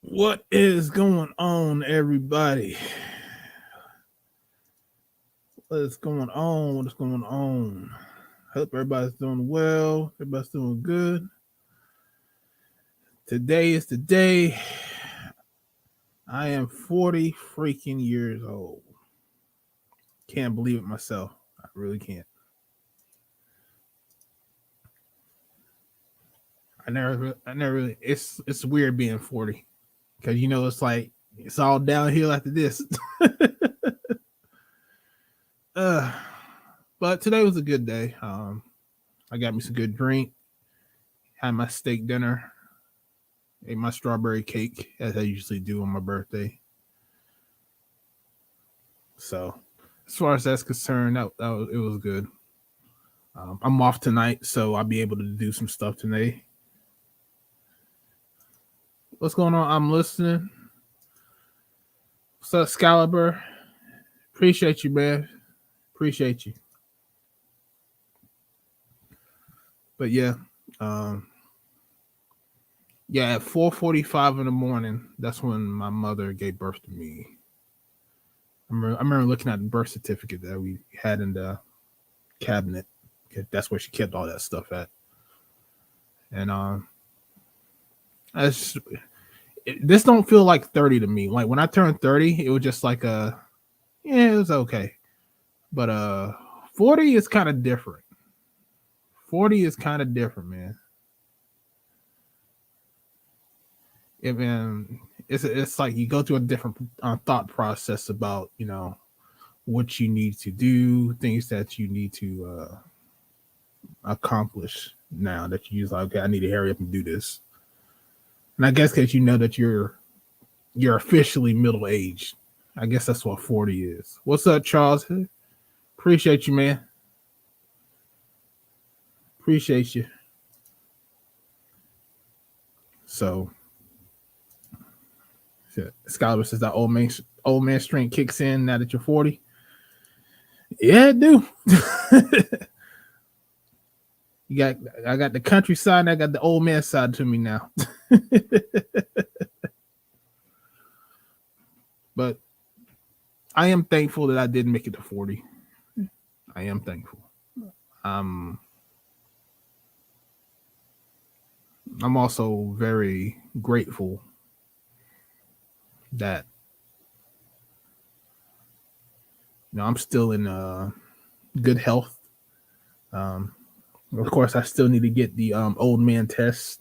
What is going on, everybody? What's going on? What's going on? Hope everybody's doing well. Everybody's doing good. Today is the day. I am 40 freaking years old. Can't believe it myself. I really can't. I never really. It's weird being 40 because it's like it's all downhill after this. But today was a good day. I got me some good drink, had my steak dinner, ate my strawberry cake as I usually do on my birthday. So, as far as that's concerned, it was good. I'm off tonight, so I'll be able to do some stuff today. What's going on? I'm listening. What's up, Excalibur? Appreciate you, man. Appreciate you. But yeah, at 4:45 in the morning, that's when my mother gave birth to me. I remember looking at the birth certificate that we had in the cabinet. That's where she kept all that stuff at. And this don't feel like 30 to me. Like when I turned 30, it was just like it was okay. But 40 is kind of different. 40 is kind of different, man. It's like you go through a different thought process about what you need to do, things that you need to accomplish now that you use. Like, okay, I need to hurry up and do this. And I guess because that you're officially middle aged. I guess that's what 40 is. What's up, Charles? Appreciate you, man. Appreciate you. So, Scholar says that old man strength kicks in now that you're 40. Yeah, it do. I got the country side and I got the old man side to me now. But I am thankful that I did make it to 40. I am thankful. Um, I'm also very grateful that I'm still in good health. Um, of course, I still need to get the old man test.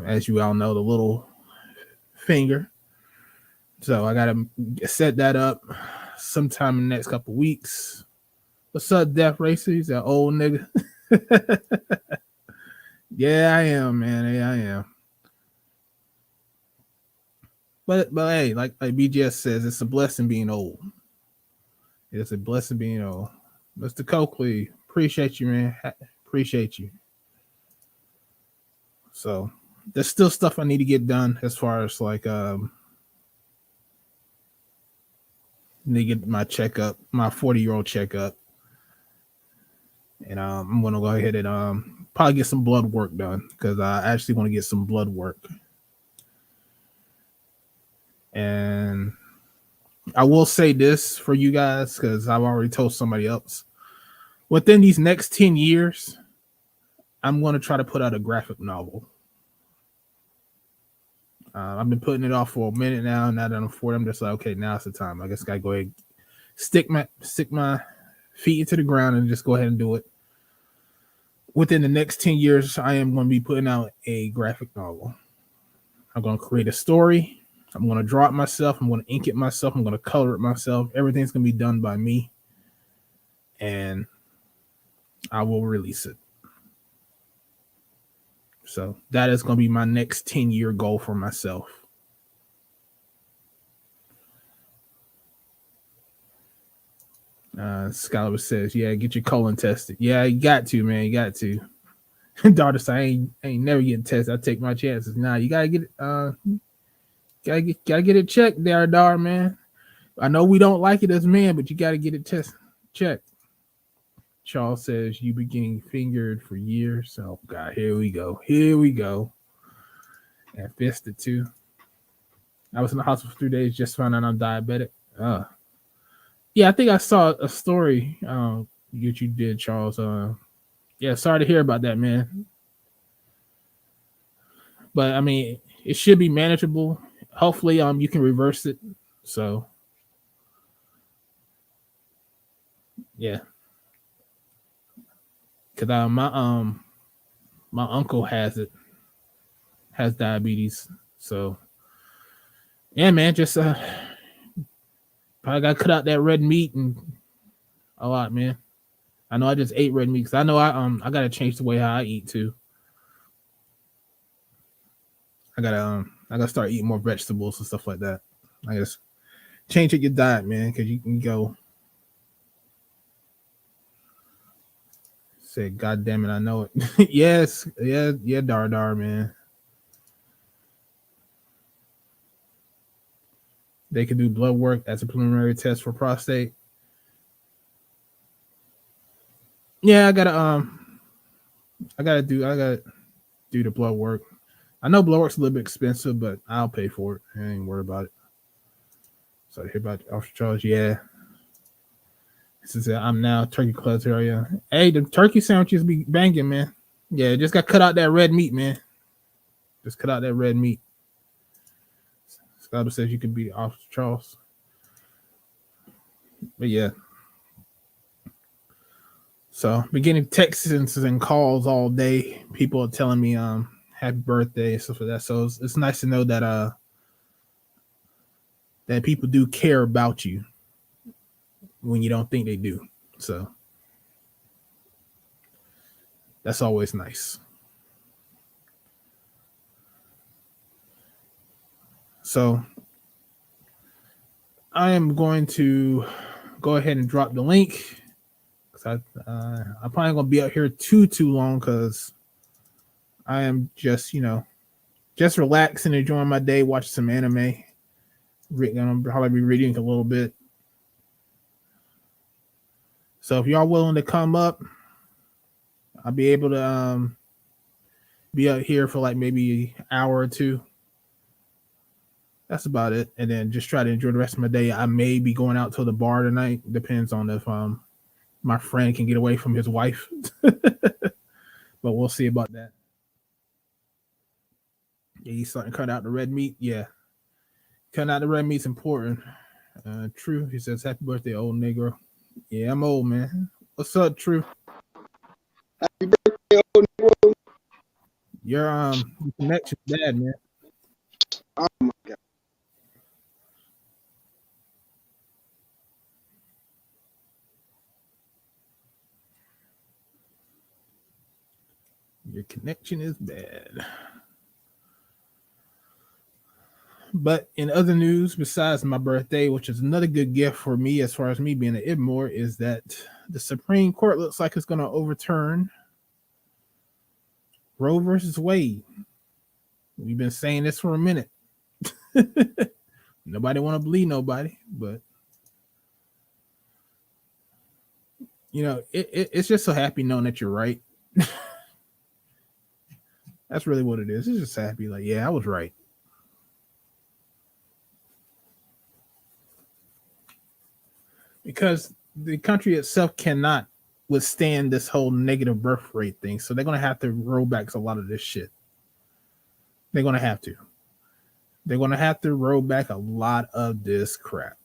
As you all know, the little finger. So I gotta set that up sometime in the next couple weeks. What's up, Death Racer? He's an old nigga. Yeah, I am, man. Yeah, I am. But hey, like BGS says, it's a blessing being old. It's a blessing being old. Mr. Coakley, appreciate you, man. Appreciate you. So there's still stuff I need to get done as far as like need to get my checkup, my 40-year-old checkup. And I'm gonna go ahead and probably get some blood work done because I actually want to get some blood work. And I will say this for you guys because I've already told somebody else. Within these next 10 years, I'm going to try to put out a graphic novel. I've been putting it off for a minute now. Now that I'm 40, I'm just like, okay, now's the time. I guess I gotta go ahead, stick my feet into the ground and just go ahead and do it. Within the next 10 years, I am going to be putting out a graphic novel. I'm going to create a story. I'm going to draw it myself. I'm going to ink it myself. I'm going to color it myself. Everything's going to be done by me. And I will release it. So that is going to be my next 10-year goal for myself. Scholar says, yeah, get your colon tested. Yeah, you got to, man. You got to. Daughter said, I ain't never getting tested. I take my chances. Nah, you gotta get it. Gotta get it checked, Dar, man. I know we don't like it as men, but you gotta get it checked. Charles says you been getting fingered for years. Oh God, here we go. And fisted too. I was in the hospital for 3 days, just found out I'm diabetic. Yeah, I think I saw a story that you did, Charles. Yeah, sorry to hear about that, man. But I mean, it should be manageable. Hopefully, you can reverse it. So, yeah, because my uncle has diabetes. So, yeah, man, just probably got to cut out that red meat and a lot, man. I know I just ate red meat because I know I gotta change the way how I eat too. I gotta start eating more vegetables and stuff like that. I guess change your diet, man, because you can go. Say, God damn it, I know it. Yes, yeah, Dar, man. They can do blood work as a preliminary test for prostate. Yeah, I gotta do the blood work. I know blood work's a little bit expensive, but I'll pay for it. I ain't worried about it. So I hear about Officer Charles. Yeah. This is it. I'm now turkey clutch area. Hey, the turkey sandwiches be banging, man. Yeah, just got cut out that red meat, man. Just cut out that red meat. Scott says you can be Officer Charles. But yeah. So beginning texts and calls all day. People are telling me happy birthday and stuff like that. So it's nice to know that that people do care about you when you don't think they do. So that's always nice. So I am going to go ahead and drop the link. I'm probably gonna be out here too long because I am just just relaxing, enjoying my day, watching some anime. I'm gonna probably be reading a little bit. So if y'all willing to come up, I'll be able to be out here for like maybe an hour or two. That's about it. And then just try to enjoy the rest of my day. I may be going out to the bar tonight. Depends on if my friend can get away from his wife. But we'll see about that. Yeah, he's starting to cut out the red meat. Yeah, cutting out the red meat's important. True. He says, "Happy birthday, old Negro." Yeah, I'm old, man. What's up, True? Happy birthday, old Negro. Your connection's bad, man. Oh my God. Your connection is bad. But in other news, besides my birthday, which is another good gift for me as far as me being an Ibmore, is that the Supreme Court looks like it's going to overturn Roe versus Wade. We've been saying this for a minute. Nobody want to believe nobody, but it's just so happy knowing that you're right. That's really what it is. It's just happy, like, yeah, I was right. Because the country itself cannot withstand this whole negative birth rate thing. So they're going to have to roll back a lot of this shit. They're going to have to. They're going to have to roll back a lot of this crap.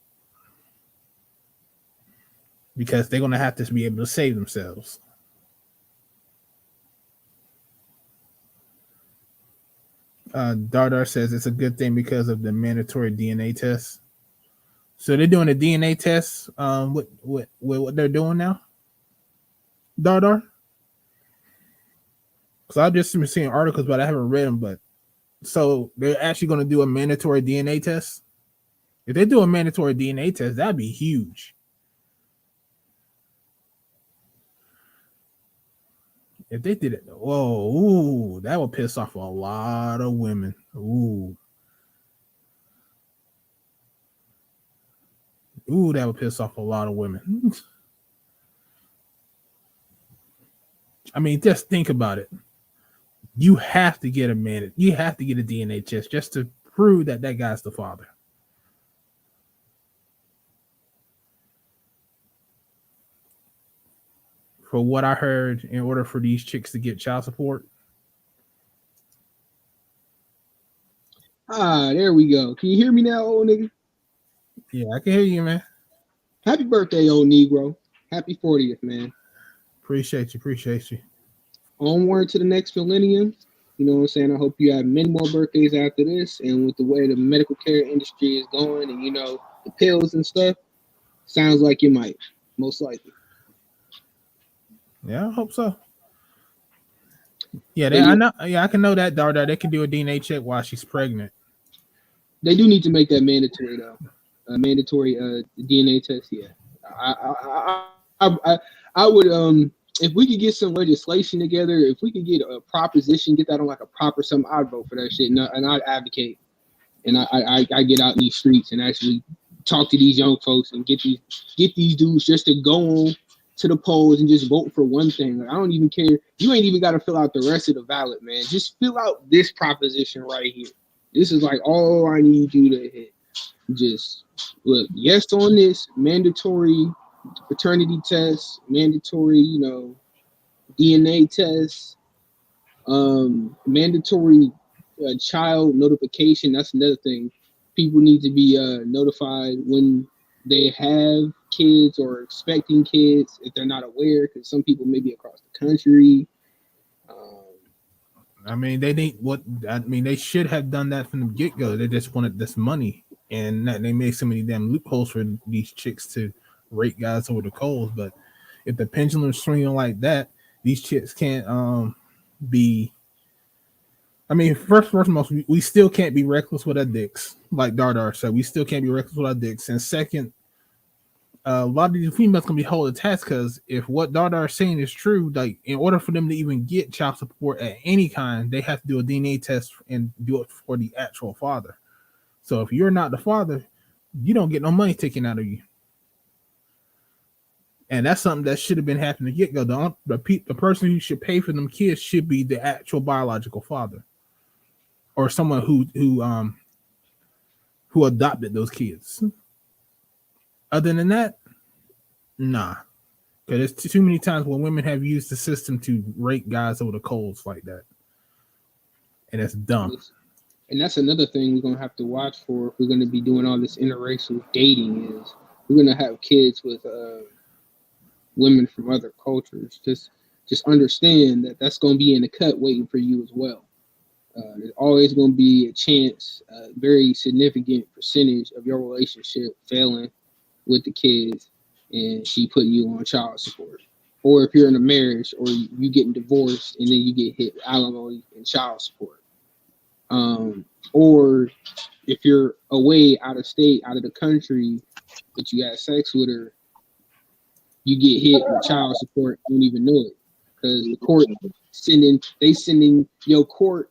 Because they're going to have to be able to save themselves. Dardar says it's a good thing because of the mandatory DNA test. So they're doing a DNA test. What they're doing now, Dardar. Because I've just been seeing articles, but I haven't read them. But so they're actually going to do a mandatory DNA test. If they do a mandatory DNA test, that'd be huge. If they did it, whoa, ooh, that would piss off a lot of women. Ooh, that would piss off a lot of women. I mean, just think about it. You have to get a man. You have to get a DNA test just to prove that that guy's the father. For what I heard, in order for these chicks to get child support. There we go. Can you hear me now, old nigga? Yeah, I can hear you, man. Happy birthday, old Negro. Happy 40th, man. Appreciate you. Onward to the next millennium. You know what I'm saying? I hope you have many more birthdays after this. And with the way the medical care industry is going and, the pills and stuff, sounds like you might, most likely. Yeah, I hope so. Yeah, I know. Yeah, I can know that, Darda. They can do a DNA check while she's pregnant. They do need to make that mandatory, though. Mandatory DNA test. Yeah, I would if we could get some legislation together, if we could get a proposition, get that on like a proper something, I'd vote for that shit, and I'd advocate, and I get out in these streets and actually talk to these young folks and get these dudes just to go on to the polls and just vote for one thing. Like, I don't even care. You ain't even got to fill out the rest of the ballot, man. Just fill out this proposition right here. This is like all I need you to hit. Just look, yes on this, mandatory paternity test, mandatory, DNA test, mandatory child notification. That's another thing. People need to be notified when they have kids or expecting kids if they're not aware, because some people may be across the country. I mean, they should have done that from the get-go. They just wanted this money, and they made so many damn loopholes for these chicks to rake guys over the coals. But if the pendulum's swinging like that, these chicks can't be. I mean, first and most, we still can't be reckless with our dicks, like Dardar said. We still can't be reckless with our dicks. And second, a lot of these females gonna be holding task, because if what Dardar is saying is true, like, in order for them to even get child support at any kind, they have to do a DNA test and do it for the actual father. So if you're not the father, you don't get no money taken out of you. And that's something that should have been happening to get go. The person who should pay for them kids should be the actual biological father, or someone who who adopted those kids. Other than that, nah. Because there's too many times when women have used the system to rake guys over the coals like that. And that's dumb. And that's another thing we're going to have to watch for if we're going to be doing all this interracial dating is we're going to have kids with women from other cultures. Just understand that that's going to be in the cut waiting for you as well. There's always going to be a chance, a very significant percentage of your relationship failing with the kids and she putting you on child support. Or if you're in a marriage or you getting divorced and then you get hit with alimony and child support. Or if you're away out of state, out of the country, but you had sex with her, you get hit with child support, you don't even know it. Because the court sending your court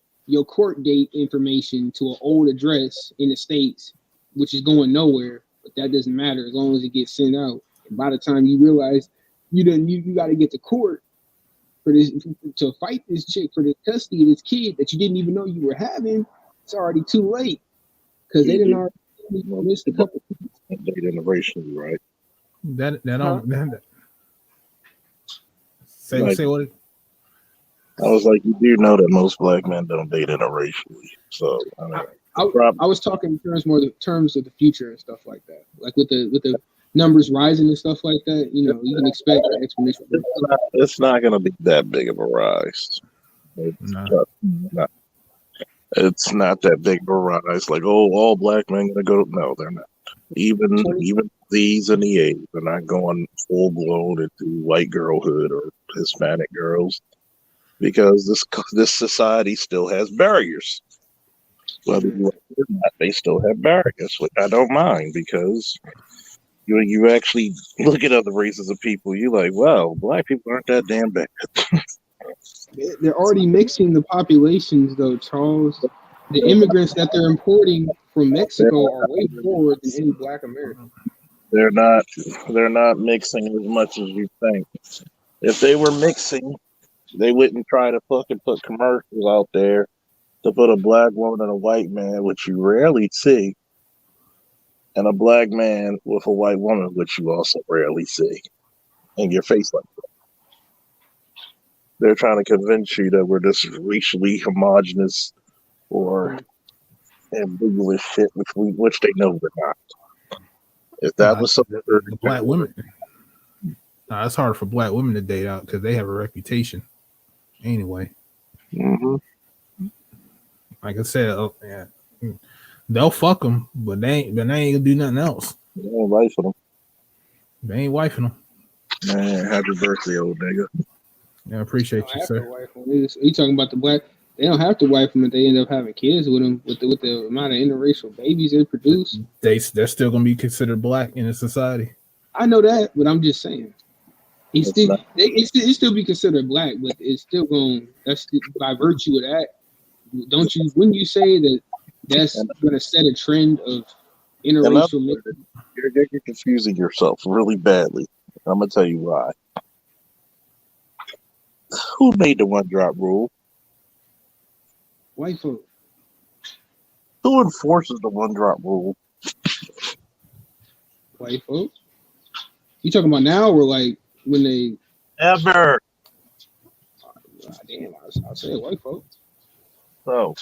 date information to an old address in the States, which is going nowhere, but that doesn't matter as long as it gets sent out. And by the time you realize you got to get to court for this to fight this chick for the custody of this kid that you didn't even know you were having, it's already too late because they didn't already missed a couple. Date interracially, right? Say what? I was like, you do know that most black men don't date interracially, so I mean, I was talking in terms of the future and stuff like that, like with the numbers rising and stuff like that. You know, you can expect an exponential. It's not going to be that big of a rise. It's not that big of a rise. Like, oh, all black men going to go. No, they're not. Even these and the A's are not going full blown into white girlhood or Hispanic girls because this society still has barriers. Whether you like it or not, they still have barriers, which I don't mind because you actually look at other races of people, you're like, wow, black people aren't that damn bad. They're already mixing the populations, though, Charles. The immigrants that they're importing from Mexico are way forward than any black American. They're not mixing as much as you think. If they were mixing, they wouldn't try to fucking put commercials out there to put a black woman and a white man, which you rarely see, and a black man with a white woman, which you also rarely see, in your face like that. They're trying to convince you that we're this racially homogenous or ambiguous shit, which they know we're not. If that was something the black women, it's hard for black women to date out because they have a reputation. Anyway, like I said, they'll fuck them, but they ain't gonna do nothing else. They ain't wifing them. They ain't wifing them. Man, happy birthday, old nigga. Yeah, I appreciate you, sir. You talking about the black? They don't have to wife them if they end up having kids with them. With the amount of interracial babies they produce, they're still gonna be considered black in a society. I know that, but I'm just saying, it still be considered black, but it's still going. That's by virtue of that. Don't you? Wouldn't you say that that's gonna set a trend of interracial mixing? You're confusing yourself really badly. I'm gonna tell you why. Who made the one drop rule? White folk. Who enforces the one drop rule? White folk. You talking about now or like when they ever? Damn, I said white folk. So,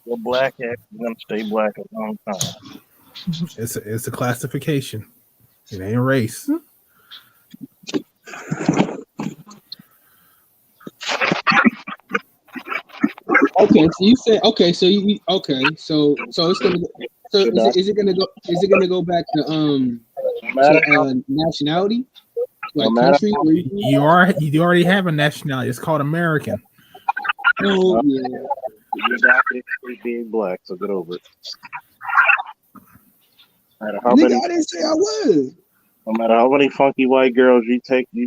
the black act is gonna stay black a long time. It's a classification. It ain't race. Okay, so you said so it's gonna is it gonna go back to nationality, like country? You already have a nationality. It's called American. Oh yeah. You're not being black, so get over it. I didn't say I was. No matter how many funky white girls you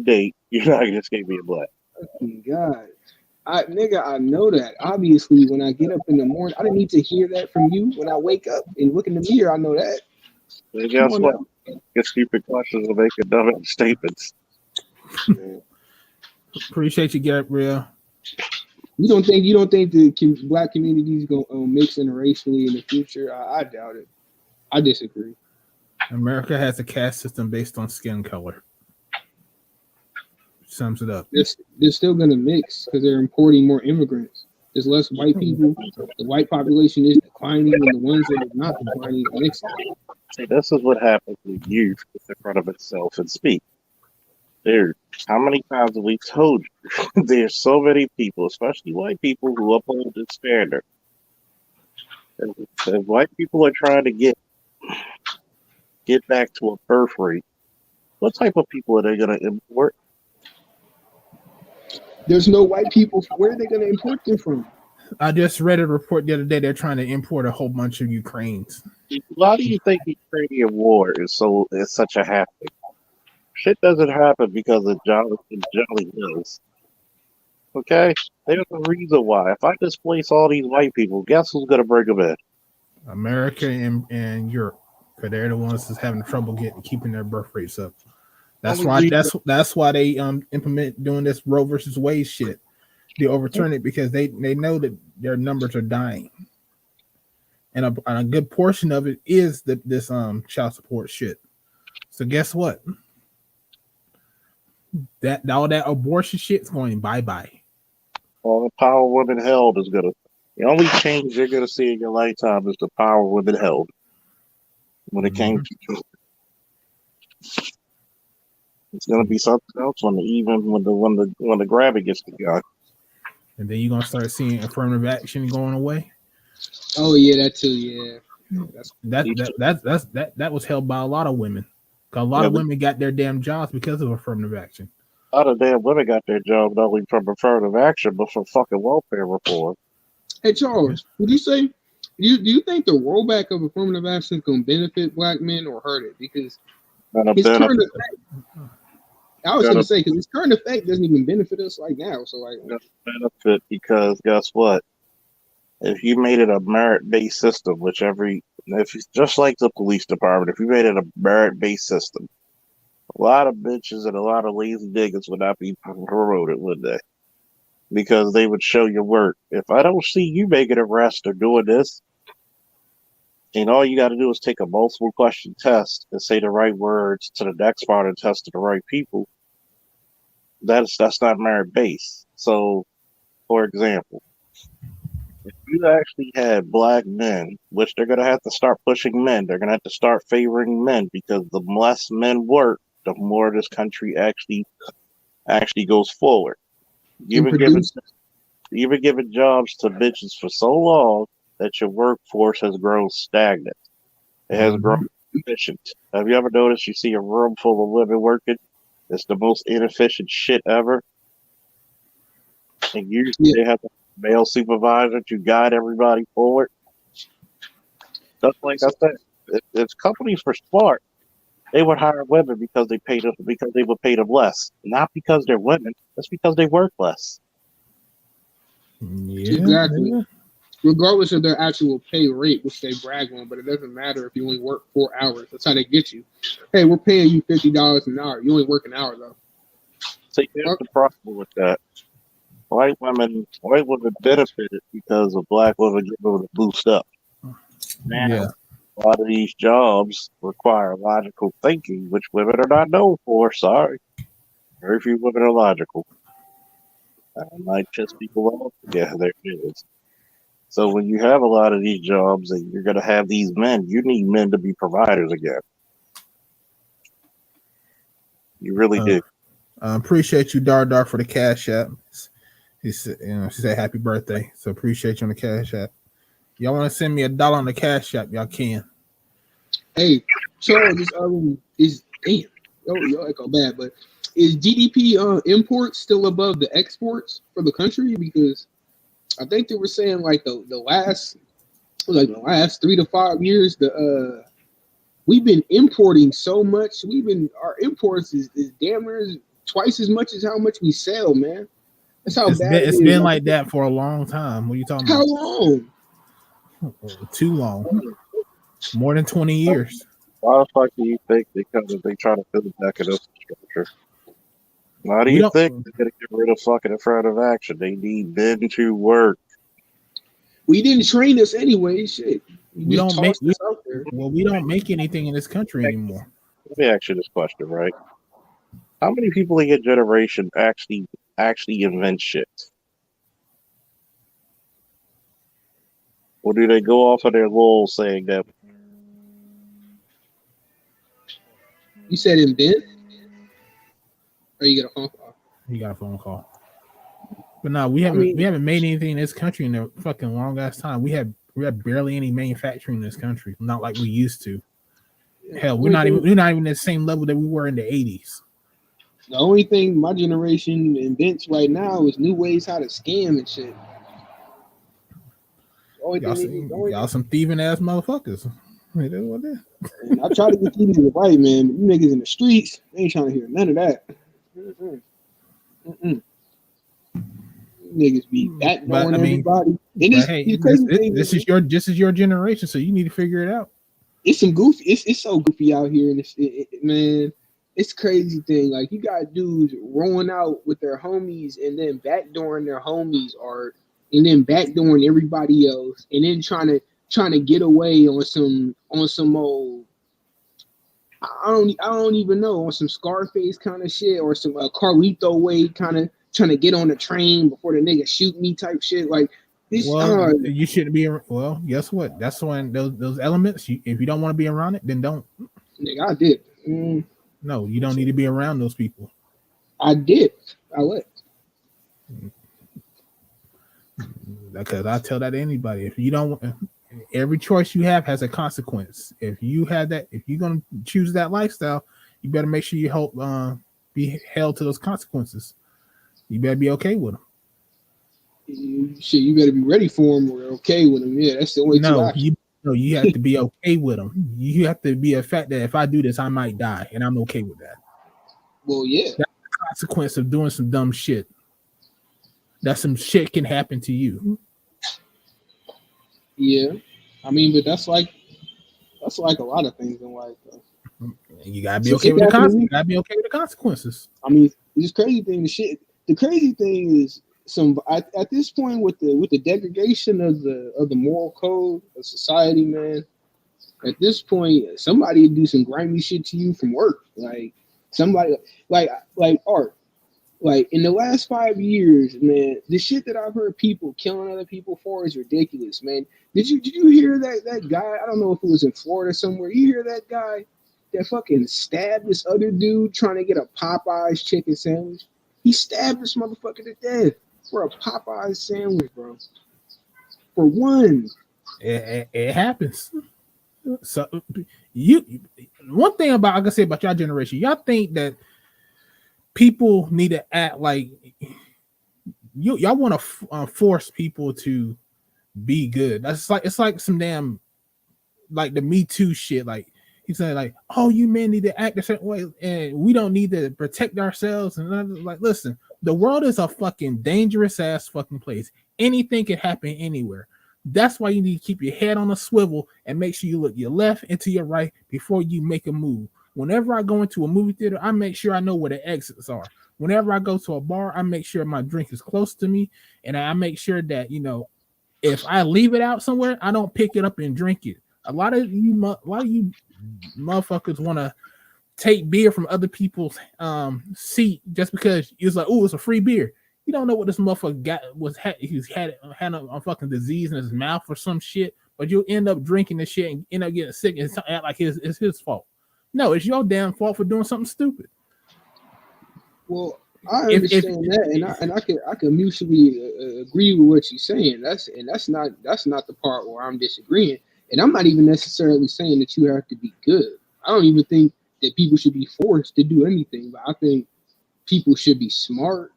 date, you're not gonna escape being black. Oh my God. I know that. Obviously, when I get up in the morning, I didn't need to hear that from you. When I wake up and look in the mirror, I know that. Well, guess what? Get stupid questions and make dumb statements. Appreciate you, Gabriel. You don't think the black community is gonna mix interracially in the future? I doubt it. I disagree. America has a caste system based on skin color. Sums it up. They're still gonna mix because they're importing more immigrants. There's less white people. The white population is declining, and the ones that are not declining are mixing. See, this is what happens when youth gets in front of itself and speak. There, how many times have we told you? There's so many people, especially white people, who uphold this standard. If white people are trying to get back to a birth rate, what type of people are they going to import? There's no white people. Where are they going to import them from? I just read a report the other day. They're trying to import a whole bunch of Ukrainians. Why do you think the Ukrainian war is such a happening? Shit doesn't happen because of jolly hills. Okay? There's a reason why. If I displace all these white people, guess who's going to bring them in? America and Europe, because they're the ones that's having trouble keeping their birth rates up. That's why they implement doing this Roe versus Wade shit. They overturn it because they know that their numbers are dying, and a good portion of it is this child support shit. So guess what? That all that abortion shit's going bye. All the power women held is gonna. The only change you're gonna see in your lifetime is the power women held. When it came to children, it's gonna be something else when the grabbing gets to go. And then you're gonna start seeing affirmative action going away. Oh yeah, that too. Yeah, that was held by a lot of women. Cause a lot of women got their damn jobs because of affirmative action. A lot of damn women got their job not only from affirmative action, but from fucking welfare reform. Hey Charles, would you say do you think the rollback of affirmative action is going to benefit black men or hurt it? Because its current effect, I was going to say, because its current effect doesn't even benefit us like now. So like, benefit because guess what? If you made it a merit-based system, if it's just like the police department, if you made it a merit-based system, a lot of bitches and a lot of lazy niggas would not be promoted, would they? Because they would show your work. If I don't see you making arrest or doing this, and all you got to do is take a multiple question test and say the right words to the next part and test to the right people, that's not merit based. So, for example, if you actually had black men, which they're gonna have to start pushing men, they're gonna have to start favoring men because the less men work, the more this country actually goes forward. You've been giving jobs to bitches for so long that your workforce has grown stagnant. It has grown inefficient. Have you ever noticed you see a room full of women working? It's the most inefficient shit ever. And usually they have a male supervisor to guide everybody forward. Just like I said, if companies were smart, they would hire women because they would pay them less. Not because they're women, that's because they work less. Yeah, exactly. Yeah. Regardless of their actual pay rate, which they brag on, but it doesn't matter if you only work 4 hours. That's how they get you. Hey, we're paying you $50 an hour. You only work an hour though. See, here's the problem with that. White women benefited because of black women getting able to boost up. Now, a lot of these jobs require logical thinking, which women are not known for. Sorry. Very few women are logical. I might piss people off. Yeah, there it is. So when you have a lot of these jobs and you're going to have these men, you need men to be providers again. You really do. Appreciate you, Dar, for the cash app. She said happy birthday. So appreciate you on the cash app. Y'all want to send me $1 on the cash app? Y'all can. Hey, Charles, is damn. Yo, echo bad, but is GDP imports still above the exports for the country? Because I think they were saying like the last 3 to 5 years, we've been importing so much. Our imports is damn near twice as much as how much we sell, man. That's how it's been like that for a long time. What are you talking about? How long? Too long. More than 20 years. Why the fuck do you think they try to build back an infrastructure? Why do you think they're gonna get rid of fucking affirmative action? They need men to work. We didn't train us anyway, shit. We don't make out there. we don't make anything in this country anymore. Let me ask you this question, right? How many people in your generation actually invent shit? Or do they go off of their little saying that You said invent? Or you get a phone call? You got a phone call. But no, we haven't made anything in this country in a fucking long ass time. We have barely any manufacturing in this country, not like we used to. Hell, we're not even at the same level that we were in the 80s. The only thing my generation invents right now is new ways how to scam and shit. Y'all some thieving ass motherfuckers. What that? I try to get these niggas right, man. But you niggas in the streets, they ain't trying to hear none of that. Niggas be backbone everybody. This is your generation, so you need to figure it out. It's some goofy. It's so goofy out here, and man, it's crazy thing. Like, you got dudes rolling out with their homies and then backdooring their homies art, and then backdooring everybody else, and then trying to get away on some old. I don't even know, on some Scarface kind of shit, or some Carlito way kind of trying to get on the train before the nigga shoot me type shit. Like, this. You shouldn't be. Well, guess what? That's when those elements. If you don't want to be around it, then don't. Nigga, I did. No, you don't need to be around those people. I did. I let. Because I tell that to anybody. If you don't, every choice you have has a consequence. If you're gonna choose that lifestyle, you better make sure you be held to those consequences. You better be okay with them. Shit, you better be ready for them or okay with them. Yeah, that's the only two options. You have to be okay with them. You have to be a fact that if I do this, I might die, and I'm okay with that. Well, yeah. That's the consequence of doing some dumb shit. That some shit can happen to you. Yeah, I mean, but that's like a lot of things in life, though. You gotta be okay with the consequences. You gotta be okay with the consequences. I mean, this crazy thing. The crazy thing is, at this point with the degradation of the moral code of society, man. At this point, somebody would do some grimy shit to you from work, like somebody like Art. Like, in the last 5 years, man, the shit that I've heard people killing other people for is ridiculous, man. Did you hear that guy? I don't know if it was in Florida somewhere. You hear that guy that fucking stabbed this other dude trying to get a Popeyes chicken sandwich? He stabbed this motherfucker to death for a Popeyes sandwich, bro. For one. It happens. So one thing about, I can say about y'all generation, y'all think that people need to act like y'all want to force people to be good. That's like, it's like some damn, like the Me Too shit. Like, he's saying like, oh, you men need to act a certain way, and we don't need to protect ourselves. And I'm like, listen, the world is a fucking dangerous ass fucking place. Anything can happen anywhere. That's why you need to keep your head on a swivel and make sure you look your left and to your right before you make a move. Whenever I go into a movie theater, I make sure I know where the exits are. Whenever I go to a bar, I make sure my drink is close to me, and I make sure that, you know, if I leave it out somewhere, I don't pick it up and drink it. A lot of you motherfuckers want to take beer from other people's seat just because it's like, oh, it's a free beer. You don't know what this motherfucker got. He's had a fucking disease in his mouth or some shit, but you'll end up drinking this shit and end up getting sick and act like it's his fault. No, it's your damn fault for doing something stupid. Well, I understand that, and I can mutually agree with what you're saying. That's not the part where I'm disagreeing, and I'm not even necessarily saying that you have to be good. I don't even think that people should be forced to do anything, but I think people should be smart,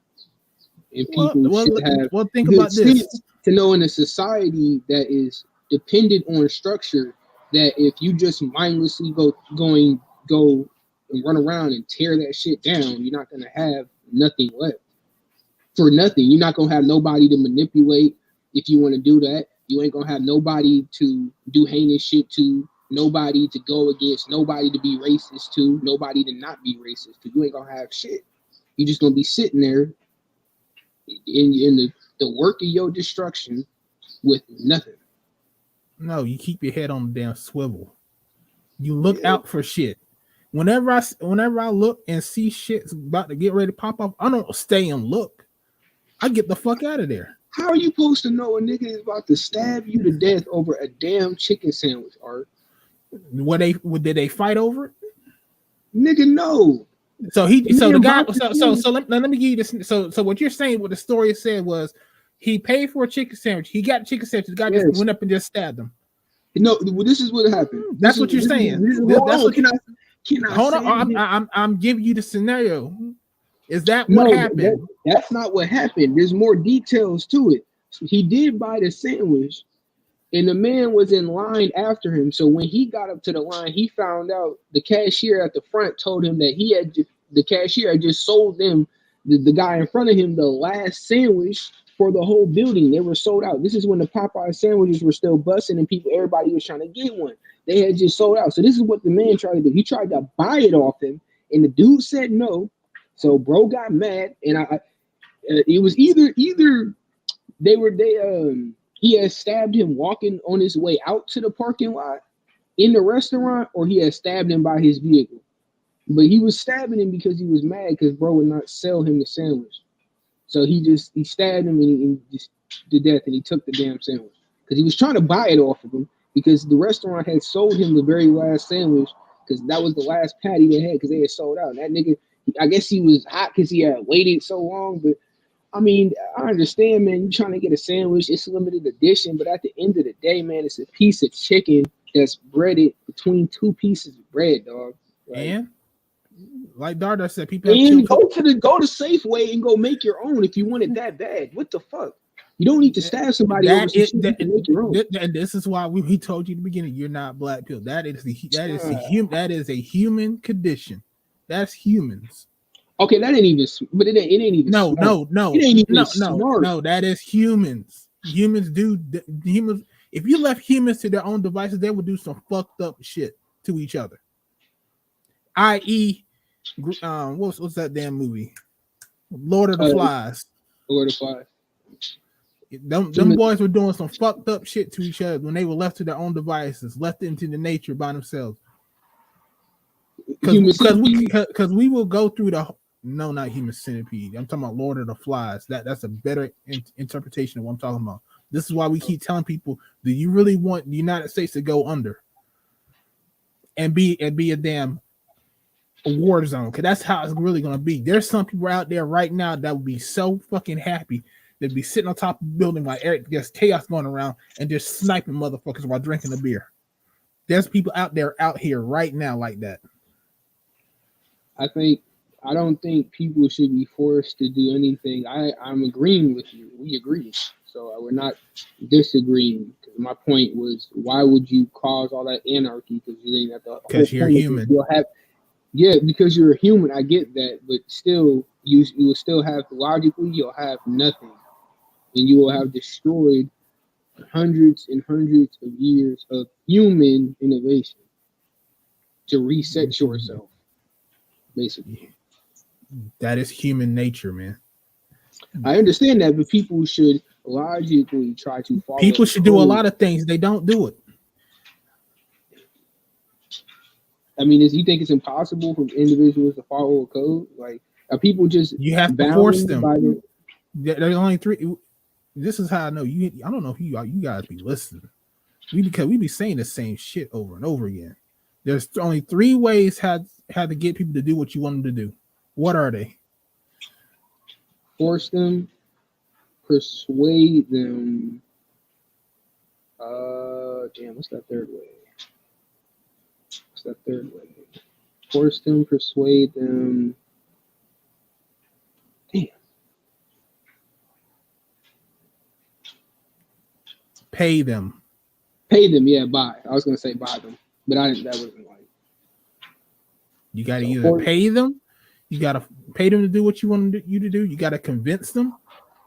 and people should have think about this. To know in a society that is dependent on structure, that if you just mindlessly go and run around and tear that shit down, you're not gonna have nothing left. For nothing. You're not gonna have nobody to manipulate if you want to do that. You ain't gonna have nobody to do heinous shit to, nobody to go against, nobody to be racist to, nobody to not be racist to. You ain't gonna have shit. You're just gonna be sitting there in the work of your destruction with nothing. No, you keep your head on the damn swivel. You look out for shit. Whenever I look and see shit's about to get ready to pop off, I don't stay and look. I get the fuck out of there. How are you supposed to know a nigga is about to stab you to death over a damn chicken sandwich, Art? Did they fight over it? Nigga, no. So the guy. So let me give you this. So what you're saying, what the story said was, he paid for a chicken sandwich. He got a chicken sandwich. The guy just went up and just stabbed him. No, this is what happened. That's what you're saying. Hold on. I'm giving you the scenario. Is that what happened? That's not what happened. There's more details to it. He did buy the sandwich, and the man was in line after him. So when he got up to the line, he found out the cashier at the front told him that the cashier had just sold them, the guy in front of him, the last sandwich for the whole building. They were sold out. This is when the Popeye sandwiches were still busting and everybody was trying to get one. They had just sold out. So this is what the man tried to do. He tried to buy it off him, and the dude said no. So bro got mad, and it was either he had stabbed him walking on his way out to the parking lot in the restaurant, or he had stabbed him by his vehicle. But he was stabbing him because he was mad because bro would not sell him the sandwich. So he stabbed him and he just to death, and he took the damn sandwich because he was trying to buy it off of him because the restaurant had sold him the very last sandwich because that was the last patty they had because they had sold out. And that nigga, I guess he was hot because he had waited so long. But I mean, I understand, man. You're trying to get a sandwich, it's a limited edition, but at the end of the day, man, it's a piece of chicken that's breaded between two pieces of bread, dog. Right? And like Darda said, people and go to Safeway and go make your own if you want it that bad. What the fuck? You don't need to stab somebody over some shit. You can make your own. And this is why we told you in the beginning, you're not black pill. That is a human condition. That's humans. Okay, that ain't even. But it ain't even. No. It ain't even smart. No. That is humans. Humans. If you left humans to their own devices, they would do some fucked up shit to each other. I.e., what's that damn movie? Lord of the Flies. Lord of the Flies. Them boys were doing some fucked up shit to each other when they were left to their own devices, left into the nature by themselves. Because we will go through not Human Centipede. I'm talking about Lord of the Flies. That's a better interpretation of what I'm talking about. This is why we keep telling people: do you really want the United States to go under and be a damn war zone? Because that's how it's really going to be. There's some people out there right now that would be so fucking happy. They'd be sitting on top of the building while there's chaos going around and just sniping motherfuckers while drinking a beer. There's people out here right now like that. I don't think people should be forced to do anything. I'm agreeing with you. We agree. So we're not disagreeing. My point was, why would you cause all that anarchy? Because you're human. Because you're a human. I get that, but still, you will still have logically, you'll have nothing, and you will have destroyed hundreds and hundreds of years of human innovation to reset yourself. Basically, that is human nature, man. I understand that, but people should logically try to follow. People should do a lot of things. They don't do it. I mean, you think it's impossible for individuals to follow a code? Like, are people just you have to force them? There's only three. This is how I know you. I don't know if you guys be listening. Because we be saying the same shit over and over again. There's only three ways how to get people to do what you want them to do. What are they? Force them, persuade them. What's that third way? Force them, persuade them. Damn. Pay them. Yeah, buy. I was gonna say buy them, but that wasn't like. You gotta either pay them, you gotta pay them to do what you want you to do. You gotta convince them,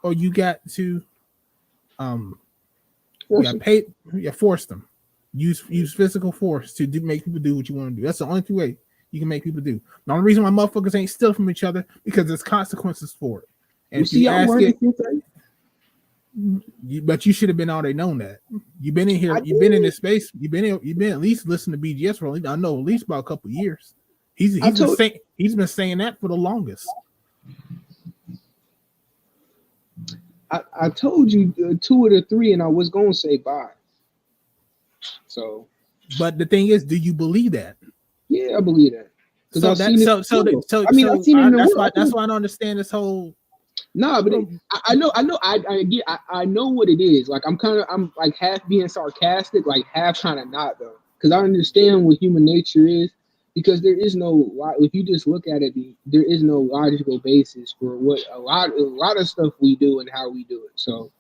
or you got to force them. Use physical force to make people do what you want to do. That's the only two ways you can make people do. The only reason why motherfuckers ain't stealing from each other because there's consequences for it. And if you ask it, But you should have been already known that. You've been in here. You've been in this space. You've been at least listening to BGS for I know at least about a couple of years. He's been saying that for the longest. I told you 2 of the 3, and I was gonna say bye. So, but the thing is, do you believe that? Yeah, I believe that. So that's why I don't understand this whole. No, but I know what it is. Like I'm like half being sarcastic, like half kind of not though, because I understand what human nature is. Because there is no, if you just look at it, there is no logical basis for what a lot of stuff we do and how we do it. So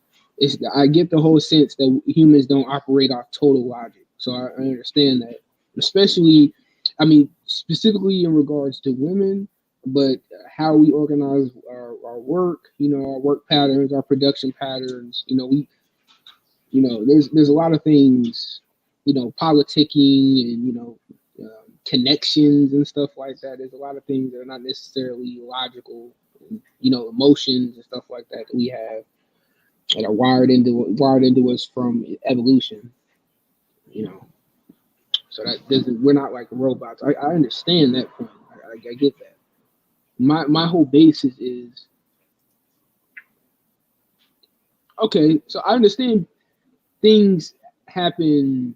I get the whole sense that humans don't operate off total logic. So I understand that, especially, I mean, specifically in regards to women, but how we organize our work, our work patterns, our production patterns, there's a lot of things, politicking and, connections and stuff like that. There's a lot of things that are not necessarily logical, emotions and stuff like that we have that are wired into us from evolution, So that we're not like robots. I understand that point. I get that. My whole basis is okay. So I understand things happen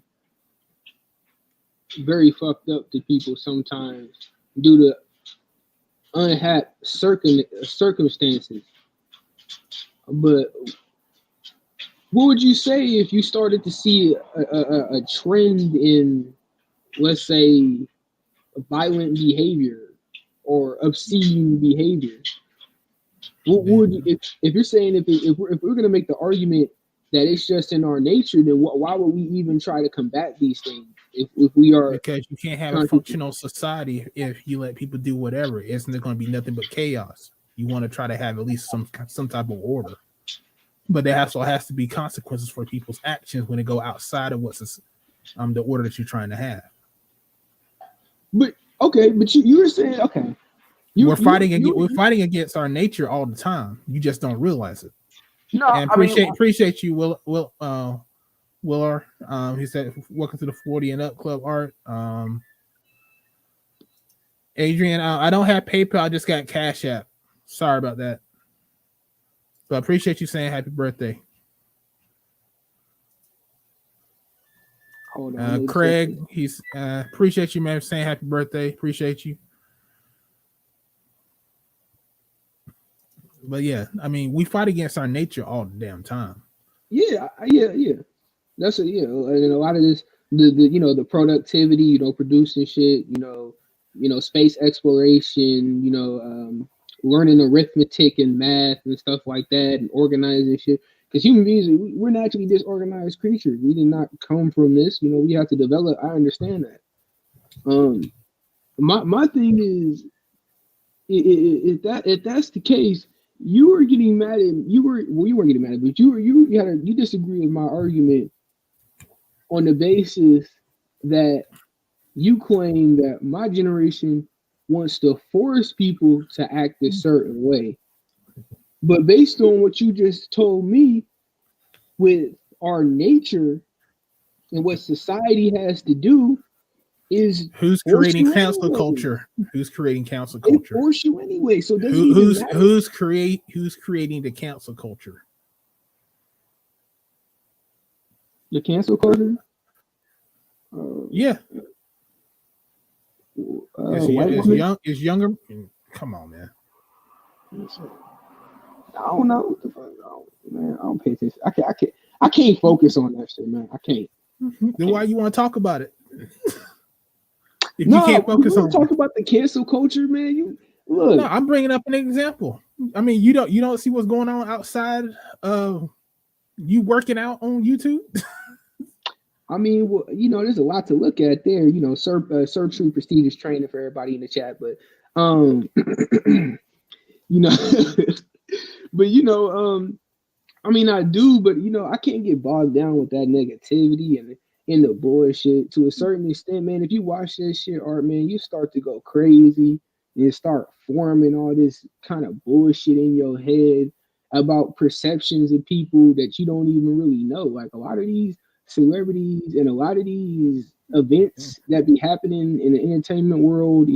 very fucked up to people sometimes due to unhappy circumstances. But what would you say if you started to see a trend in, let's say, violent behavior or obscene behavior? What would you, if you're saying if we're gonna make the argument that it's just in our nature, then why would we even try to combat these things? If we are, because you can't have a functional society if you let people do whatever. Isn't there going to be nothing but chaos? You want to try to have at least some type of order, but there also has to be consequences for people's actions when they go outside of what's the order that you're trying to have. But okay, but you were saying okay, we're fighting against our nature all the time. You just don't realize it. No, and appreciate you, Willer. He said, "Welcome to the 40 and Up Club, Art." Adrian, I don't have PayPal. I just got Cash App. Sorry about that. But I appreciate you saying happy birthday. Hold on, Craig, he's appreciate you, man, for saying happy birthday. Appreciate you. But yeah, I mean, we fight against our nature all the damn time. Yeah. That's and a lot of this, the productivity, producing shit, space exploration, learning arithmetic and math and stuff like that, and organizing shit. Because human beings, we're naturally disorganized creatures. We did not come from this. We have to develop. I understand that. My thing is, if that's the case, you were getting mad at you weren't getting mad at, but you disagree with my argument on the basis that you claim that my generation wants to force people to act a certain way. But based on what you just told me with our nature and what society has to do is who's creating cancel culture? Who's creating cancel culture? They force you anyway. So who's creating the cancel culture? The cancel culture? Yeah. Is younger. Come on, man. I don't know. Man, I don't pay attention. I can't focus on that shit, man. I can't. Then why you want to talk about it? If you can't focus on talk about the cancel culture, man. You look. No, I'm bringing up an example. I mean, you don't see what's going on outside of you working out on YouTube. I mean, well, there's a lot to look at there. Sir True Prestigious Trainer for everybody in the chat, but but I mean, I do, but I can't get bogged down with that negativity and the bullshit to a certain extent, man. If you watch that shit, Art, man, you start to go crazy and start forming all this kind of bullshit in your head. about perceptions of people that you don't even really know. Like a lot of these celebrities and a lot of these events that be happening in the entertainment world,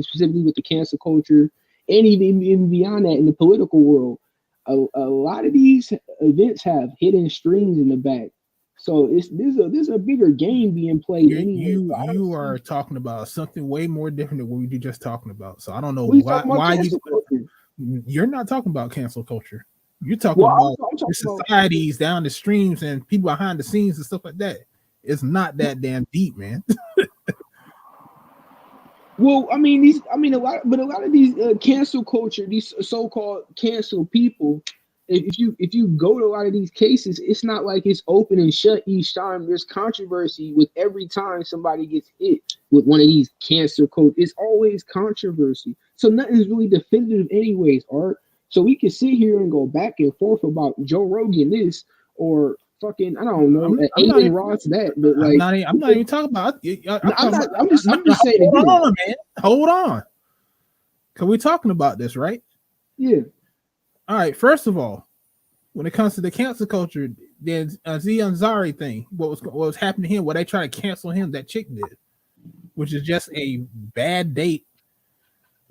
specifically with the cancel culture, and even beyond that in the political world, a lot of these events have hidden strings in the back. So there's a bigger game being played anyway. You are talking about something way more different than what we were just talking about. So I don't know why you're not talking about cancel culture. You're talking about the societies down the streams and people behind the scenes and stuff like that. It's not that damn deep, man. Well, a lot of these cancel culture, these so-called cancel people, if you go to a lot of these cases, it's not like it's open and shut each time. There's controversy with every time somebody gets hit with one of these cancel codes. It's always controversy. So nothing's really definitive anyways, Art. So we can sit here and go back and forth about Joe Rogan this or fucking, I don't know, Aiden Ross that, but like I'm not even talking about. I'm just saying. Hold on, man. Hold on. Cause we're talking about this, right? Yeah. All right. First of all, when it comes to the cancel culture, there's a Z Ansari thing. What was happening to him? What they try to cancel him? That chick did, which is just a bad date,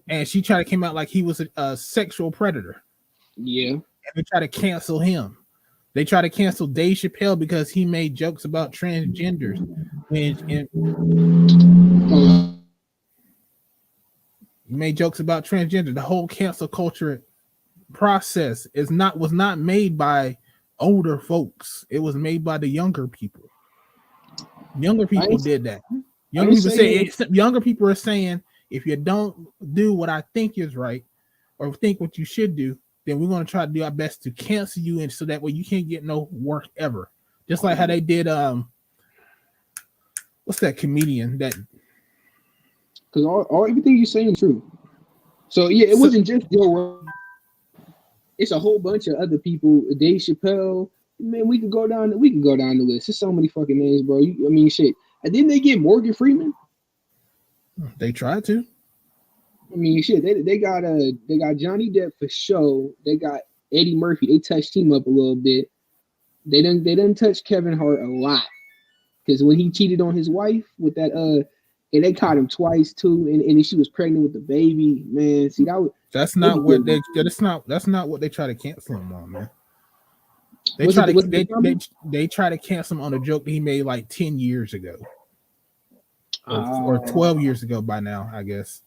and she tried to come out like he was a sexual predator. Yeah. And they try to cancel him. They try to cancel Dave Chappelle because he made jokes about transgenders. He made jokes about transgender. The whole cancel culture process was not made by older folks. It was made by the younger people. Younger people did that. Younger people are saying, if you don't do what I think is right or think what you should do, then we're going to try to do our best to cancel you, and so that way you can't get no work ever. Just like how they did what's that comedian that, because all everything you're saying is true. So yeah, it wasn't just Joe. It's a whole bunch of other people. Dave Chappelle, man, we can go down the list. There's so many fucking names, bro. Shit. And then they get Morgan Freeman. They tried to. Shit, they got Johnny Depp for show. They got Eddie Murphy. They touched him up a little bit. They didn't touch Kevin Hart a lot, because when he cheated on his wife with that and they caught him twice too, and she was pregnant with the baby. Man, see that's not what they try to cancel him on, man. They try to cancel him on a joke that he made like 10 years ago. Or 12 years ago by now, I guess.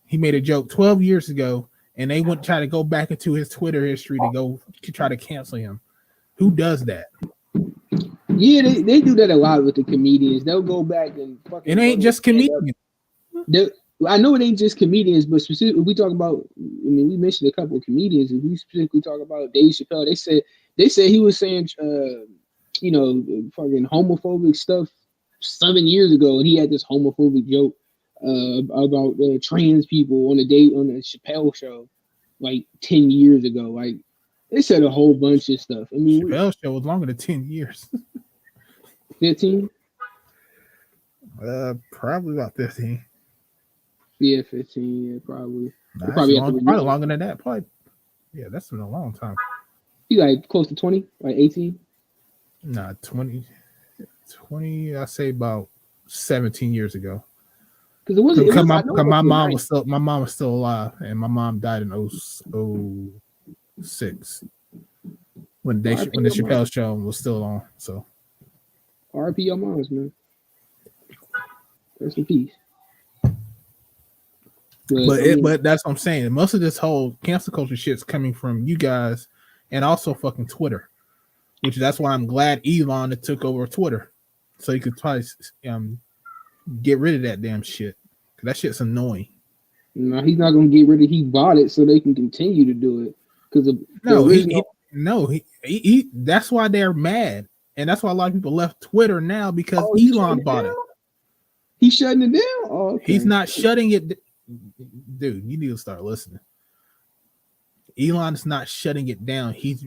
He made a joke 12 years ago, and they wouldn't try to go back into his Twitter history to try to cancel him. Who does that? Yeah, they do that a lot with the comedians. They'll go back and fucking. It ain't just comedians. I know it ain't just comedians, but specifically, we talk about. We mentioned a couple of comedians, and we specifically talk about Dave Chappelle. They said he was saying, fucking homophobic stuff 7 years ago, and he had this homophobic joke about trans people on a date on the Chappelle show like 10 years ago. Like, they said a whole bunch of stuff. Chappelle show was longer than 10 years. 15? Probably about 15. Yeah, 15. Yeah, probably. Nah, probably longer than that. Probably. Yeah, that's been a long time. You like close to 20, like 18? Nah, 20. I say about 17 years ago. Because my mom was still alive, and my mom died in 06 when the Chappelle show was still on. So, R.I.P. your moms, man. Rest in peace. But that's what I'm saying. Most of this whole cancel culture shit's coming from you guys, and also fucking Twitter, that's why I'm glad Elon took over Twitter, so he could probably get rid of that damn shit. Cause that shit's annoying. No, he's not gonna get rid of. He bought it so they can continue to do it. Because that's why they're mad, and that's why a lot of people left Twitter now because Elon bought it. He's shutting it down. Oh, okay. He's not shutting it, dude. You need to start listening. Elon's not shutting it down. He's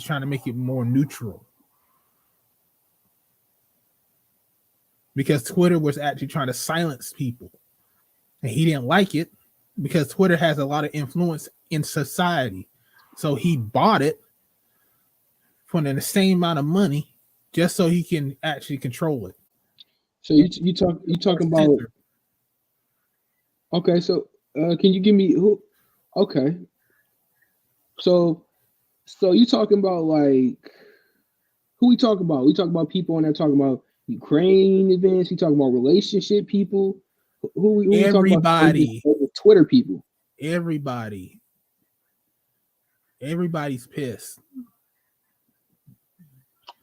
trying to make it more neutral. Because Twitter was actually trying to silence people, and he didn't like it because Twitter has a lot of influence in society. So he bought it for the same amount of money just so he can actually control it. So you talking about? Okay, so can you give me who? Okay, so you talking about like who we talking about? We talking about people and they're talking about Ukraine events. We talking about relationship people. Who we talking about? Everybody. Twitter people. Everybody's pissed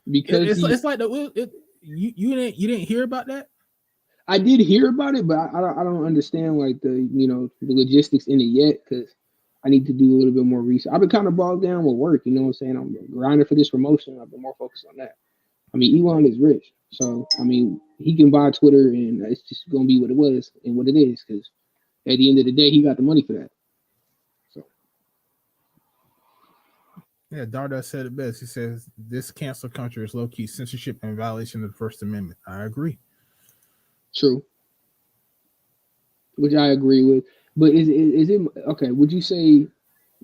because it's like you didn't hear about that. I did hear about it, but I don't understand like the the logistics in it yet because I need to do a little bit more research. I've been kind of bogged down with work, you know what I'm saying? I'm grinding for this promotion. I've been more focused on that. I mean, Elon is rich, so I mean he can buy Twitter, and it's just gonna be what it was and what it is because at the end of the day, he got the money for that. So yeah, Darda said it best. He says this cancel culture is low-key censorship and violation of the First Amendment. I agree. True, which I agree with. But is it okay? Would you say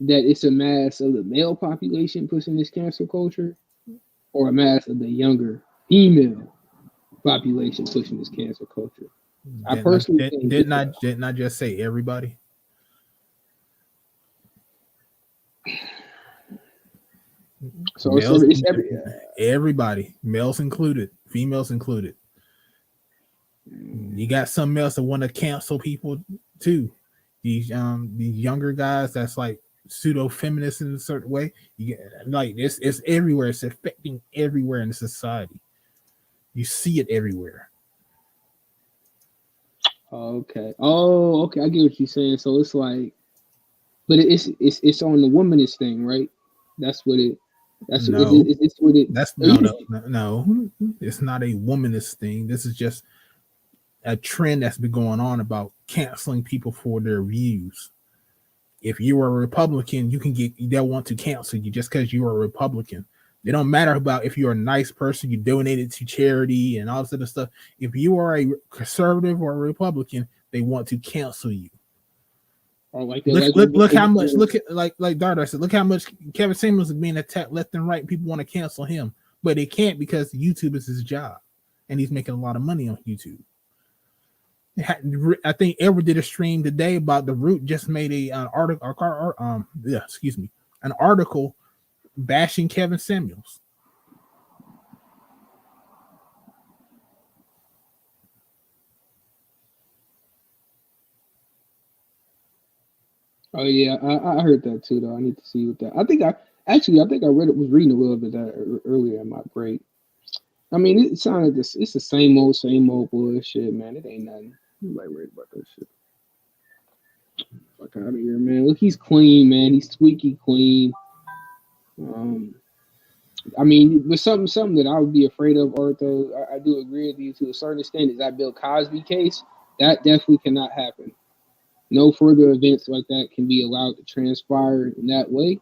that it's a mass of the male population pushing this cancel culture, or a mass of the younger female population pushing this cancel culture? I personally didn't I just say everybody? So it's everybody, males included, females included. You got some males that want to cancel people too. These younger guys that's like pseudo feminists in a certain way. You get like it's everywhere. It's affecting everywhere in the society. You see it everywhere. Okay. Oh, okay. I get what you're saying. So it's like, but it's on the womanist thing, right? That's what it. That's no. It's what it. That's no. It's not a womanist thing. This is just a trend that's been going on about canceling people for their views. If you are a Republican, they'll want to cancel you just because you are a Republican. They don't matter about if you're a nice person, you donated to charity and all this other stuff. If you are a conservative or a Republican, they want to cancel you. Or like look how much like Darda said, look how much Kevin Samuels is being attacked left and right. People want to cancel him, but they can't because YouTube is his job and he's making a lot of money on YouTube. I think Edward did a stream today about The Root just made an article bashing Kevin Samuels. Oh yeah, I heard that too though. I need to see what that. I think I was reading a little bit of that earlier in my break. I mean, it sounded it's the same old bullshit, man. It ain't nothing. Nobody worried about that shit. Fuck out of here, man. Look, he's clean, man. He's squeaky clean. I mean, but something that I would be afraid of, Arthur, I do agree with you to a certain extent, is that Bill Cosby case. That definitely cannot happen. No further events like that can be allowed to transpire in that way.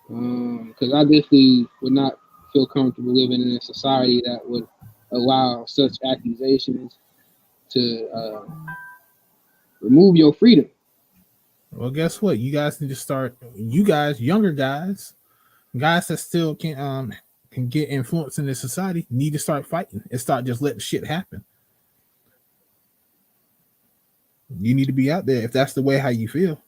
Because I definitely would not feel comfortable living in a society that would allow such accusations to remove your freedom. Well, guess what? You guys need to start. You guys, younger guys that still can get influence in this society, need to start fighting and start just letting shit happen. You need to be out there if that's the way how you feel.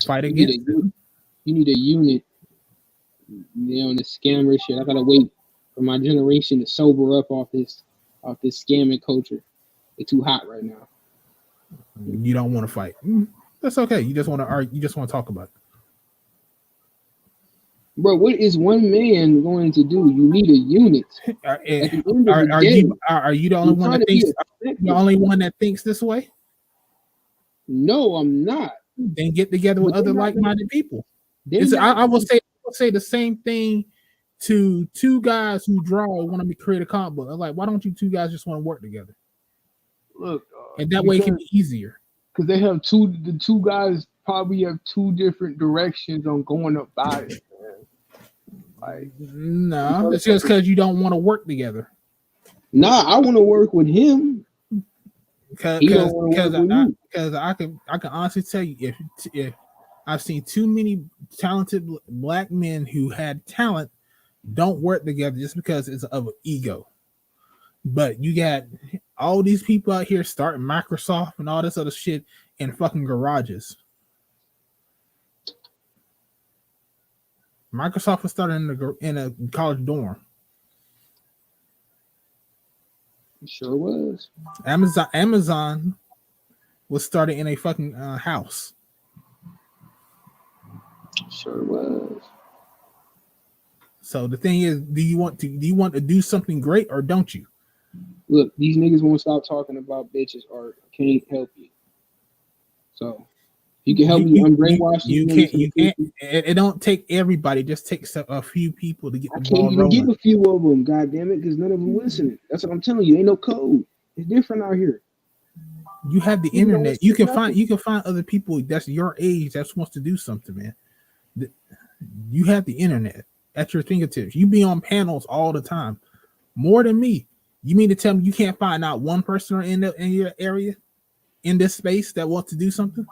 Fight against it. You need a unit. On the scammer shit. I gotta wait for my generation to sober up off this scamming culture. It's too hot right now. You don't want to fight. That's okay. You just want to argue. You just want to talk about it. Bro, what is one man going to do? You need a unit. Are you the only one that thinks? The only one that thinks this way? No, I'm not. Then get together with other like-minded people. I will say the same thing to two guys who want to create a comic book. I'm like, why don't you two guys just want to work together? Look, and that way it can be easier. Because they have the two guys probably have two different directions on going about it. Like, no, it's just because you don't want to work together. Nah, I want to work with him. because He don't want to work with you. because I can honestly tell you if I've seen too many talented black men who had talent don't work together just because it's of an ego. But you got all these people out here starting Microsoft and all this other shit in fucking garages. Microsoft was started in a college dorm. It sure was. Amazon was started in a fucking house. Sure was. So the thing is, do you want to do something great or don't you? Look, these niggas won't stop talking about bitches or can't help you. So you can help me unbrainwash these niggas. You can't. It don't take everybody. It just takes a few people to get the I ball can't even rolling. get a few of them, goddamn it, because none of them listening. That's what I'm telling you. Ain't no code. It's different out here. You have the You know internet. what's You can nothing. find other people that's your age that wants to do something, man. You have the internet at your fingertips. You be on panels all the time, more than me. You mean to tell me you can't find out one person in your area, in this space that wants to do something?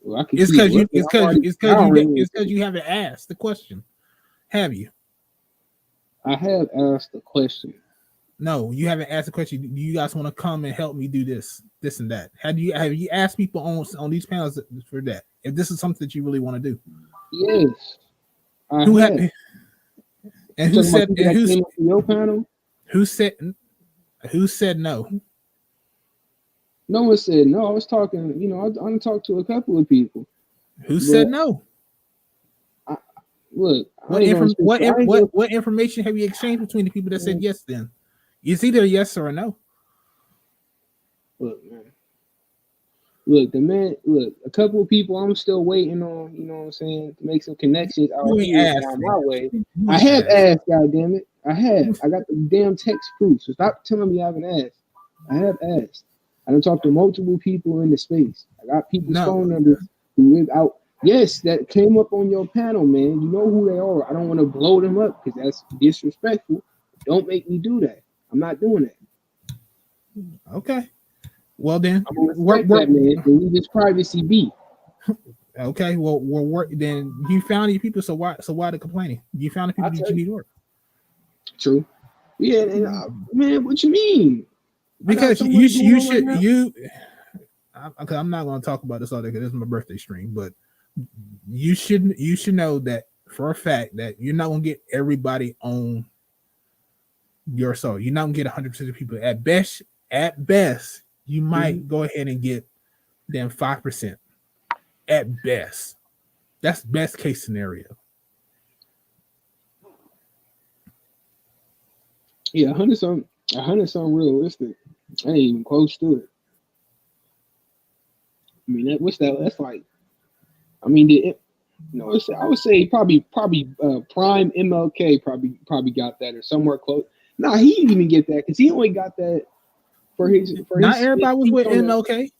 Well, I can It's keep because looking. I'm already you haven't asked the question. Have you? I have asked the question. No, you haven't asked the question. Do you guys want to come and help me do this and that? Have you asked people on these panels for that? If this is something that you really want to do, Yes, I who have. had and who said and who came up to your panel? who said no? No one said no. I was talking. You know, I talked to a couple of people. Who said no? Look, What information have you exchanged between the people that said yes? Then it's either a yes or a no. Look, man. Look, a couple of people I'm still waiting on, you know what I'm saying, to make some connections out here down my way. I have asked, goddammit. I have. I got the damn text proof. So stop telling me I haven't asked. I have asked. I done talked to multiple people in the space. I got people's phone numbers who live out. Yes, that came up on your panel, man. You know who they are. I don't want to blow them up because that's disrespectful. Don't make me do that. I'm not doing that. Okay. Well then, I'm gonna respect that, man. And leave this privacy be. Okay. Well, work. Then you found your people. So why the complaining? You found the people that you need work. True. Yeah, and, man. What you mean? Because you should. I'm not going to talk about this all day because this is my birthday stream. But you should know that for a fact that you're not going to get everybody on your side. You're not going to get 100% of people. At best, you might go ahead and get them 5%. At best, that's best case scenario. Yeah, 100 something realistic. I ain't even close to it. I mean, what's that? That's like, I mean, I would say probably Prime MLK probably got that or somewhere close. Nah, he didn't even get that because he only got that for his. Not everybody was with MLK.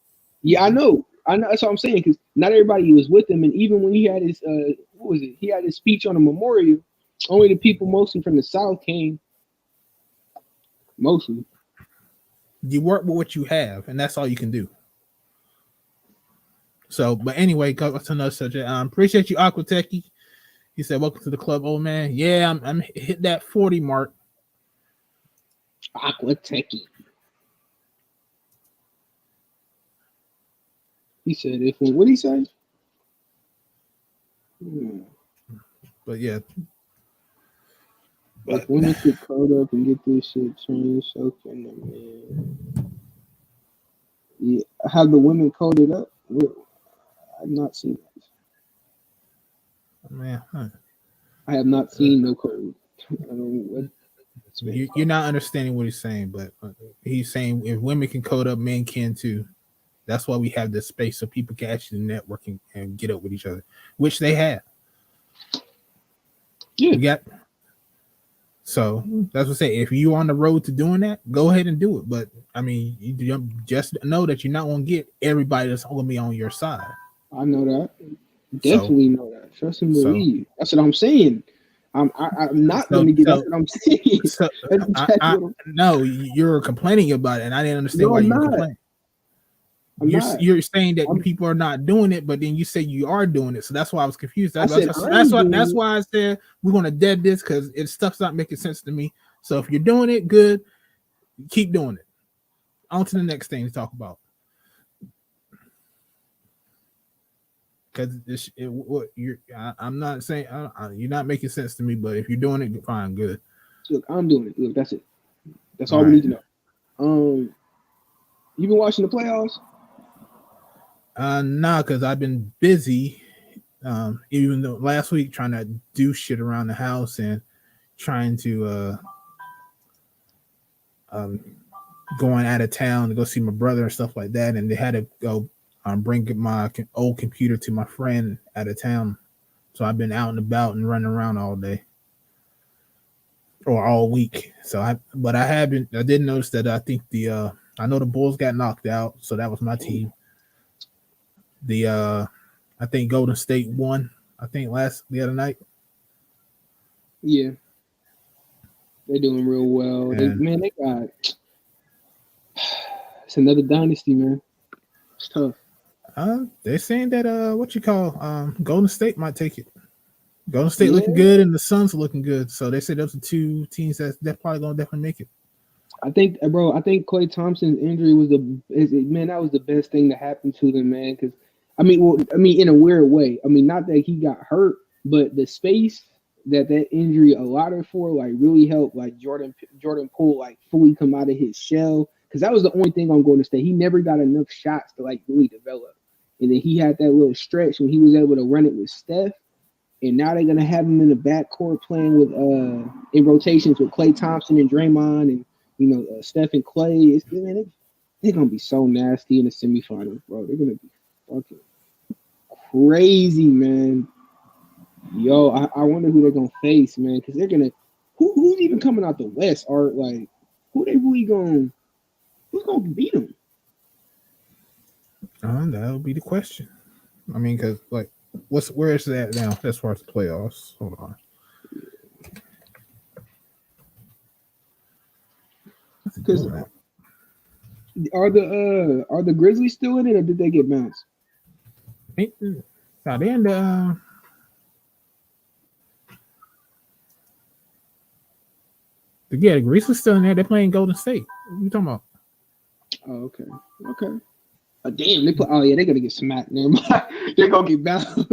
Yeah, I know. That's what I'm saying because not everybody was with him, and even when he had his what was it? He had his speech on the memorial. Only the people mostly from the South came. Mostly. You work with what you have, and that's all you can do. So, but anyway, go to another subject. Appreciate you, Aqua Techie. He said, "Welcome to the club, old man." Yeah, I'm hit that 40 mark. Aqua Techie. He said, "If what did he say?" But yeah. If women get caught up and get this shit changed, so can the man. Yeah, have the women coded up? I've not seen that. Man, I have not seen no code. I don't know what you're not understanding what he's saying, but he's saying if women can code up, men can too. That's why we have this space so people can actually network and get up with each other, which they have. Yeah. So that's what I say. If you're on the road to doing that, go ahead and do it. But I mean, you just know that you're not going to get everybody that's going to be on your side. I know that. Definitely know that. Trust and believe. That's what I'm saying. I'm not going to get. That's what I'm saying. So, That's exactly what no, you're complaining about it, and I didn't understand why I'm you were not. complaining. I'm not. You're saying that I'm- people are not doing it, but then you say you are doing it. So that's why I was confused. I said I'm doing That's it. why I said we're gonna dead this because stuff's not making sense to me. So if you're doing it, good, keep doing it. On to the next thing to talk about. Because I'm not saying you're not making sense to me, but if you're doing it, fine, good. Look, I'm doing it. Look, that's it. That's all All we right. need to know. You been watching the playoffs? Nah, because I've been busy. Even though last week trying to do shit around the house and trying to going out of town to go see my brother and stuff like that, and they had to go bring my old computer to my friend out of town. So I've been out and about and running around all day or all week. So I did notice that I think I know the Bulls got knocked out, so that was my team. I think Golden State won. I think the other night. Yeah, they're doing real well. They got it's another dynasty, man. It's tough. They're saying that Golden State might take it. Golden State looking good, and the Suns are looking good. So they said those are two teams that's probably gonna definitely make it. I think Klay Thompson's injury was that was the best thing that happened to them, man. Because in a weird way. Not that he got hurt, but the space that injury allotted for, like, really helped, like, Jordan Poole, like, fully come out of his shell. Because that was the only thing on Golden State. He never got enough shots to, like, really develop. And then he had that little stretch when he was able to run it with Steph. And now they're gonna have him in the backcourt playing with in rotations with Klay Thompson and Draymond and Steph and Klay. They're gonna be so nasty in the semifinals, bro. They're gonna be fucking crazy, man. Yo, I wonder who they're gonna face, man, because they're gonna who's even coming out the West, or like who's gonna beat them? That would be the question. Because like, where is that now as far as the playoffs? Hold on. Because are the Grizzlies still in it, or did they get bounced? Now they in the. The Grizzlies still in there. They're playing Golden State. What are you talking about? Oh, okay. Damn, they play. Oh yeah, they're gonna get smacked. Never mind. They're gonna get bounced.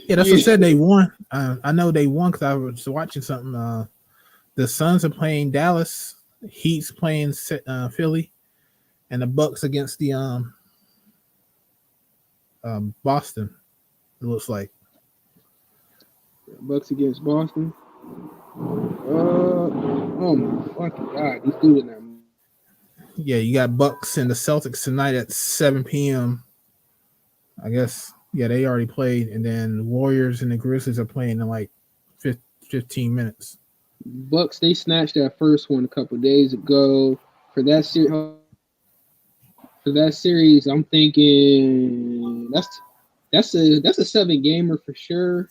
Yeah, that's what I said. They won. I know they won because I was watching something. The Suns are playing Dallas. Heat's playing Philly, and the Bucks against the Boston. It looks like Bucks against Boston. Oh my fucking god, these dudes in there. Yeah, you got Bucks and the Celtics tonight at 7 p.m. I guess. Yeah, they already played, and then the Warriors and the Grizzlies are playing in like 15 minutes. Bucks, they snatched that first one a couple days ago. For that series, I'm thinking that's a 7-gamer for sure.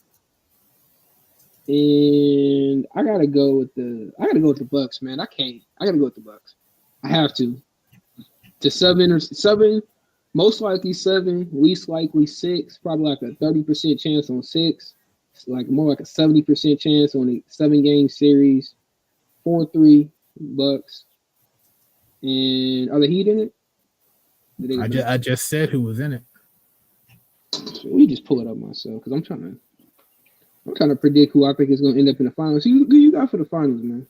And I gotta go with the Bucks, man. I gotta go with the Bucks. I have to. To seven, most likely 7, least likely 6, probably like a 30% chance on 6. It's like more like a 70% chance on a 7-game series. 4-3 Bucks. And are the Heat in it? I just said who was in it. Let me just pull it up myself because I'm trying to predict who I think is going to end up in the finals. Who you got for the finals, man?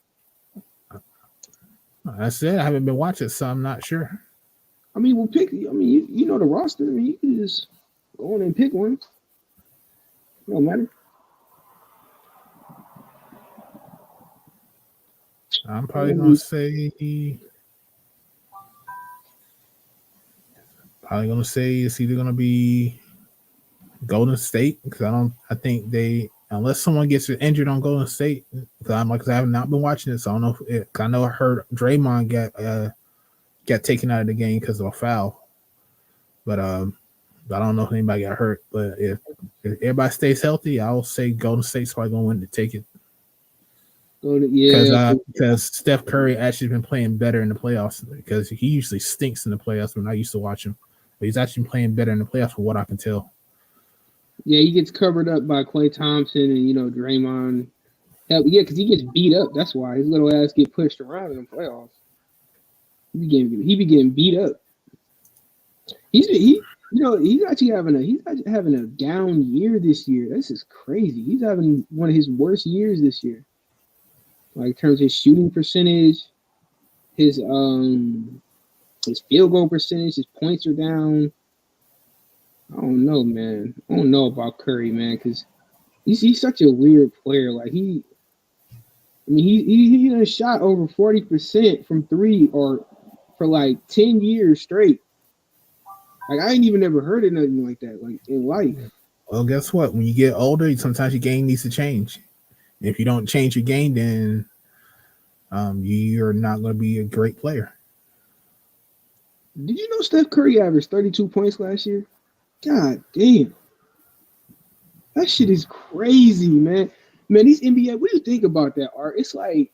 I said I haven't been watching, so I'm not sure. We'll pick. You know the roster. You can just go on and pick one. It don't matter. I'm probably gonna say it's either gonna be Golden State because I think they, unless someone gets injured on Golden State, because I have not been watching it, so I don't know if I know I heard Draymond got taken out of the game because of a foul, but I don't know if anybody got hurt. But if everybody stays healthy, I'll say Golden State's probably gonna win to take it. Because Steph Curry actually been playing better in the playoffs because he usually stinks in the playoffs when I used to watch him, but he's actually playing better in the playoffs from what I can tell. Yeah, he gets covered up by Klay Thompson and Draymond. Hell, yeah, because he gets beat up. That's why his little ass get pushed around in the playoffs. He be getting beat up. He's actually having a down year this year. This is crazy. He's having one of his worst years this year. Like in terms of his shooting percentage, his field goal percentage, his points are down. I don't know, man. I don't know about Curry, man, because he's such a weird player. Like he done shot over 40% from three or for like 10 years straight. Like I ain't even ever heard of nothing like that, like in life. Well, guess what? When you get older, sometimes your game needs to change. If you don't change your game, then you're not going to be a great player. Did you know Steph Curry averaged 32 points last year? God damn. That shit is crazy, man. Man, these NBA, what do you think about that, Art? It's like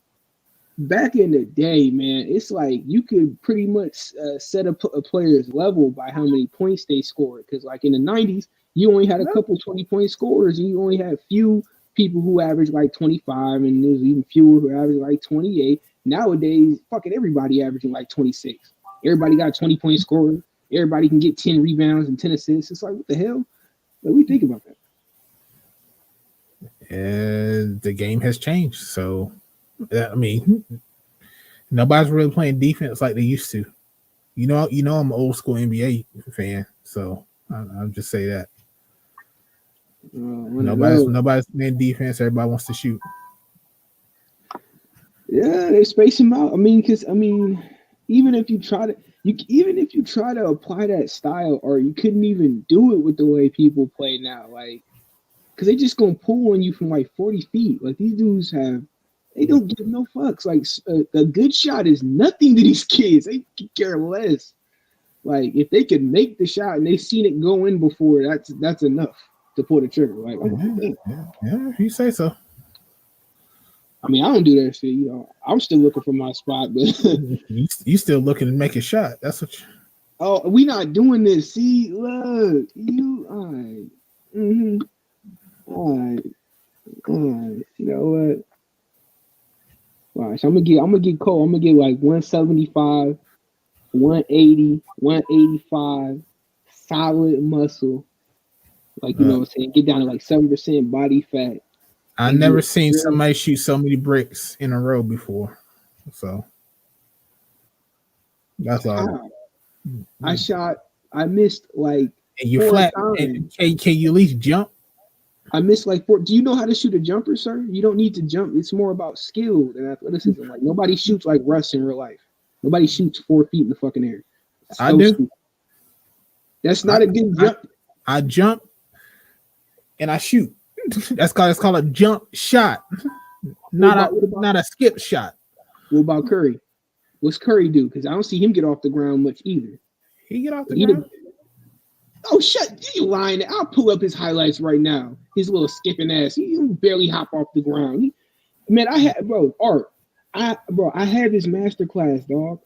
back in the day, man, it's like you could pretty much set a player's level by how many points they scored. Because like in the 90s, you only had a couple 20-point scorers, and you only had a few people who averaged like 25, and there's even fewer who averaged like 28. Nowadays, fucking everybody averaging like 26. Everybody got a 20-point scorer. Everybody can get 10 rebounds and 10 assists. It's like, what the hell? What do you think about that? And the game has changed. So, I mean, nobody's really playing defense like they used to. I'm an old school NBA fan, so I'll just say that. Nobody's playing defense. Everybody wants to shoot. Yeah, they space them out. Even if you try to apply that style, or you couldn't even do it with the way people play now, like, because they just gonna pull on you from like 40 feet. Like these dudes they don't give no fucks. Like a good shot is nothing to these kids. They care less. Like if they can make the shot and they seen it go in before, that's enough to pull the trigger. Like, yeah, you say so. I mean, I don't do that shit. I'm still looking for my spot, but you still looking to make a shot. That's what. Oh, we not doing this. See, look, you. All right. Mm-hmm. All right. You know what? All right. So I'm gonna get Cole. I'm gonna get like 175, 180, 185, solid muscle. Like what I'm saying, get down to like 7% body fat. I never seen somebody shoot so many bricks in a row before. So that's all. I missed like. And you flat. And can you at least jump? I missed like 4. Do you know how to shoot a jumper, sir? You don't need to jump. It's more about skill than athleticism. Like nobody shoots like Russ in real life. Nobody shoots 4 feet in the fucking air. I do. Stupid. That's not a good jump. I jump and I shoot. That's called a jump shot, not a skip shot. What about Curry? What's Curry do? Because I don't see him get off the ground much either. He get off the ground. Oh, shut! You lying? I'll pull up his highlights right now. His little skipping ass. He barely hop off the ground. I had this master class, dog.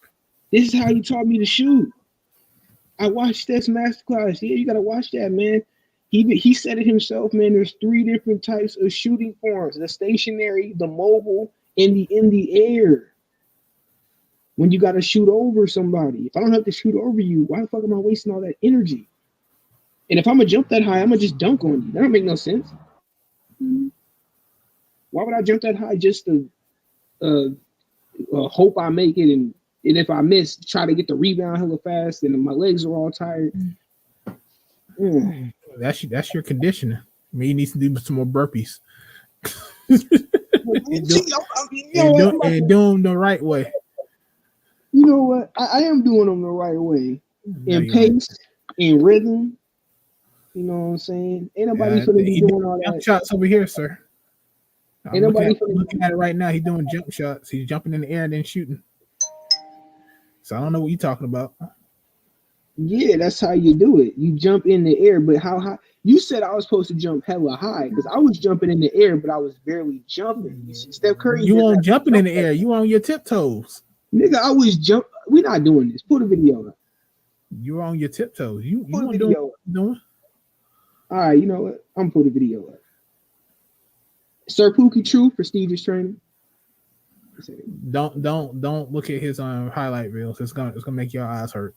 This is how he taught me to shoot. I watched this master class. Yeah, you gotta watch that, man. He said it himself, man. There's 3 different types of shooting forms: the stationary, the mobile, and the in the air. When you gotta shoot over somebody. If I don't have to shoot over you, why the fuck am I wasting all that energy? And if I'm gonna jump that high, I'm gonna just dunk on you. That don't make no sense. Why would I jump that high just to hope I make it, and if I miss, try to get the rebound hella fast, and my legs are all tired? That's your conditioning. I mean, you need to do some more burpees. and do them the right way. You know what? I am doing them the right way. In pace, in rhythm. You know what I'm saying? Ain't nobody finna be doing all that. Jump shots over here, sir. I'm looking at it right now. He's doing jump shots. He's jumping in the air and then shooting. So I don't know what you're talking about. Yeah, that's how you do it. You jump in the air, but how high? You said I was supposed to jump hella high because I was jumping in the air, but I was barely jumping. You see, Steph Curry. You did won't that jumping in jump the air. You on your tiptoes. Nigga, I was jump. We're not doing this. Put a video up. You're on your tiptoes. You Put a want video up. doing? All right, you know what? I'm gonna put a video up. Sir Pookie True, prestigious training. Don't look at his highlight reels. It's gonna make your eyes hurt.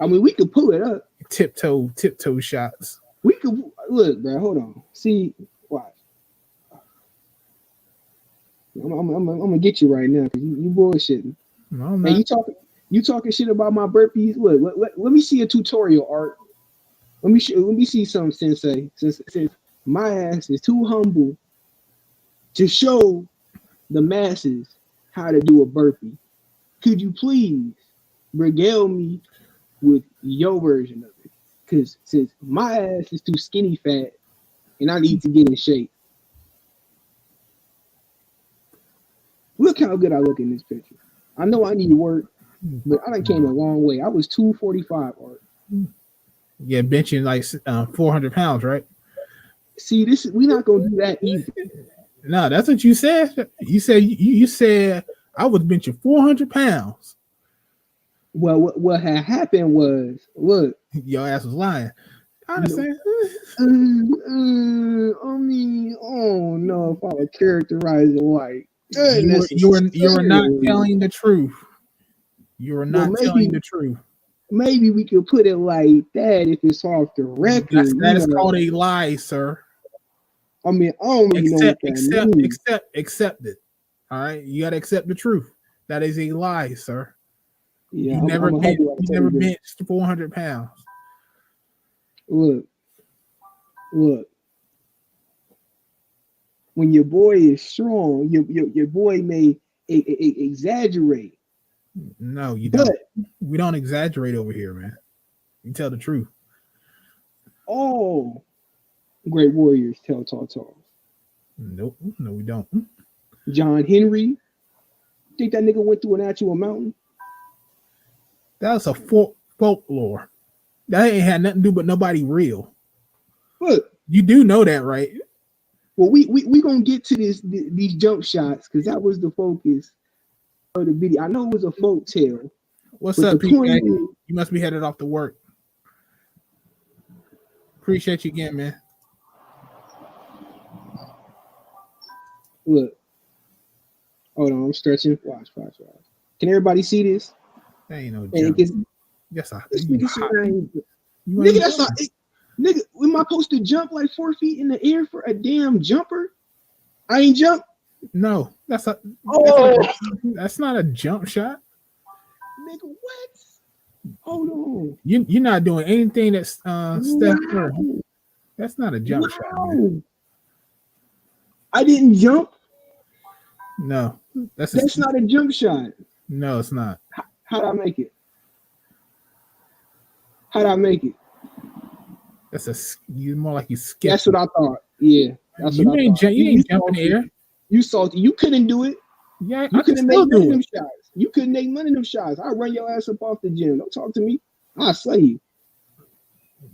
I mean, we could pull it up. Tiptoe shots. We could look, bro. Hold on. See, watch. I'm gonna get you right now because you bullshitting. No, I'm Hey, not. you talking shit about my burpees? Look, let me see a tutorial, Art. Let me see something, Sensei. Since my ass is too humble to show the masses how to do a burpee, could you please regale me with your version of it? Because since my ass is too skinny fat and I need to get in shape. Look how good I look in this picture. I know I need work, but I done came a long way. I was 245, Art. Yeah, benching like 400 pounds, right? See, we're not gonna do that either. No, that's what you said. You said I was benching 400 pounds. Well, what had happened was, look, Your ass was lying. I understand. I mean, oh no, if I would characterize it like You were not telling the truth. You were not telling the truth. Maybe we could put it like that if it's off the record. That is called a lie, sir. I mean, I don't really know what that means. Accept it. All right, you gotta accept the truth. That is a lie, sir. Yeah, you never benched 400 pounds. Look. When your boy is strong, your boy may exaggerate. No, you don't. We don't exaggerate over here, man. You tell the truth. All great warriors tell tall tales. Nope. No, we don't. John Henry. Think that nigga went through an actual mountain? That's a folklore. That ain't had nothing to do with nobody real. Look, you do know that, right? Well, we gonna get to these jump shots because that was the focus of the video. I know it was a folk tale. What's up, PK? You must be headed off to work. Appreciate you again, man. Look. Hold on, I'm stretching. Watch. Can everybody see this? That ain't no jump. Yes, nigga, that's not it. Nigga, am I supposed to jump like 4 feet in the air for a damn jumper? I ain't jump. No, that's not a jump shot. Nigga, what? Hold on. You're not doing anything that's Steph Curry. That's not a jump shot, man. I didn't jump. No, that's not a jump shot. No, it's not. How'd I make it? How'd I make it? You more like you skipped. That's what I thought. Yeah, that's you what ain't I thought. You ain't jumping the air. You salty. You couldn't do it. Yeah, you couldn't make none of them shots. You couldn't make none of them shots. I'll run your ass up off the gym. Don't talk to me. I'll slay you.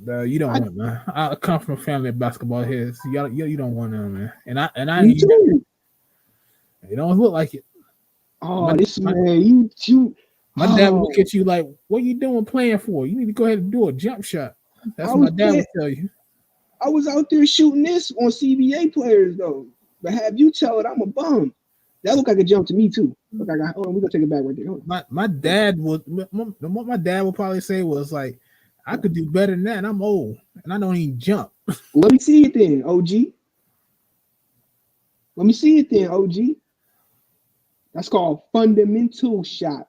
You don't want man. I come from a family of basketball heads. You don't want them, man. And I me too. It don't look like it. Oh, you. My dad would look at you like, "What are you doing playing for? You need to go ahead and do a jump shot." That's what my dad would tell you. I was out there shooting this on CBA players though, but have you tell it I'm a bum? That looked like a jump to me too. Look like we're gonna take it back right there. My dad would. What my dad would probably say was like, "I could do better than that. And I'm old and I don't even jump." Let me see it then, OG. Let me see it then, OG. That's called fundamental shot.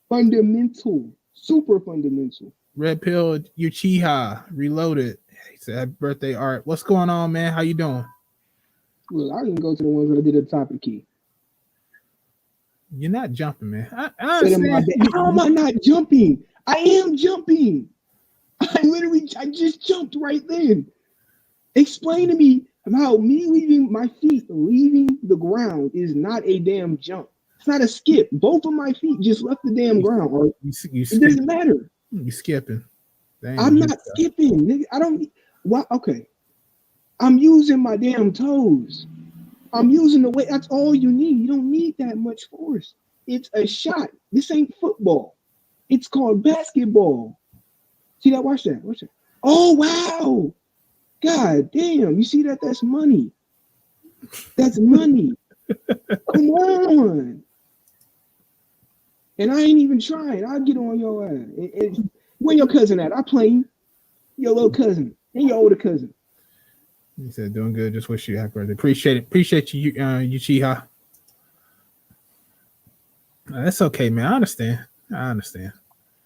Fundamental. Super fundamental. Red Pill, Uchiha, Reloaded. He said, "Happy birthday, Art." What's going on, man? How you doing? Look, I didn't go to the ones that I did at the top of the key. You're not jumping, man. How am I not jumping? I am jumping. I just jumped right then. Explain to me how me leaving my feet leaving the ground is not a damn jump. It's not a skip. Both of my feet just left the damn ground. It doesn't matter. You skipping? I'm not skipping, nigga. I don't. Why? Okay. I'm using my damn toes. I'm using the weight. That's all you need. You don't need that much force. It's a shot. This ain't football. It's called basketball. See that? Watch that. Watch that. Oh wow! God damn! You see that? That's money. That's money. Come on. And I ain't even trying. I'll get on your ass. Where your cousin at? I play you. Your little cousin and your older cousin. He said, "Doing good. Just wish you happy birthday. Appreciate it. Appreciate you, Uchiha." That's okay, man. I understand.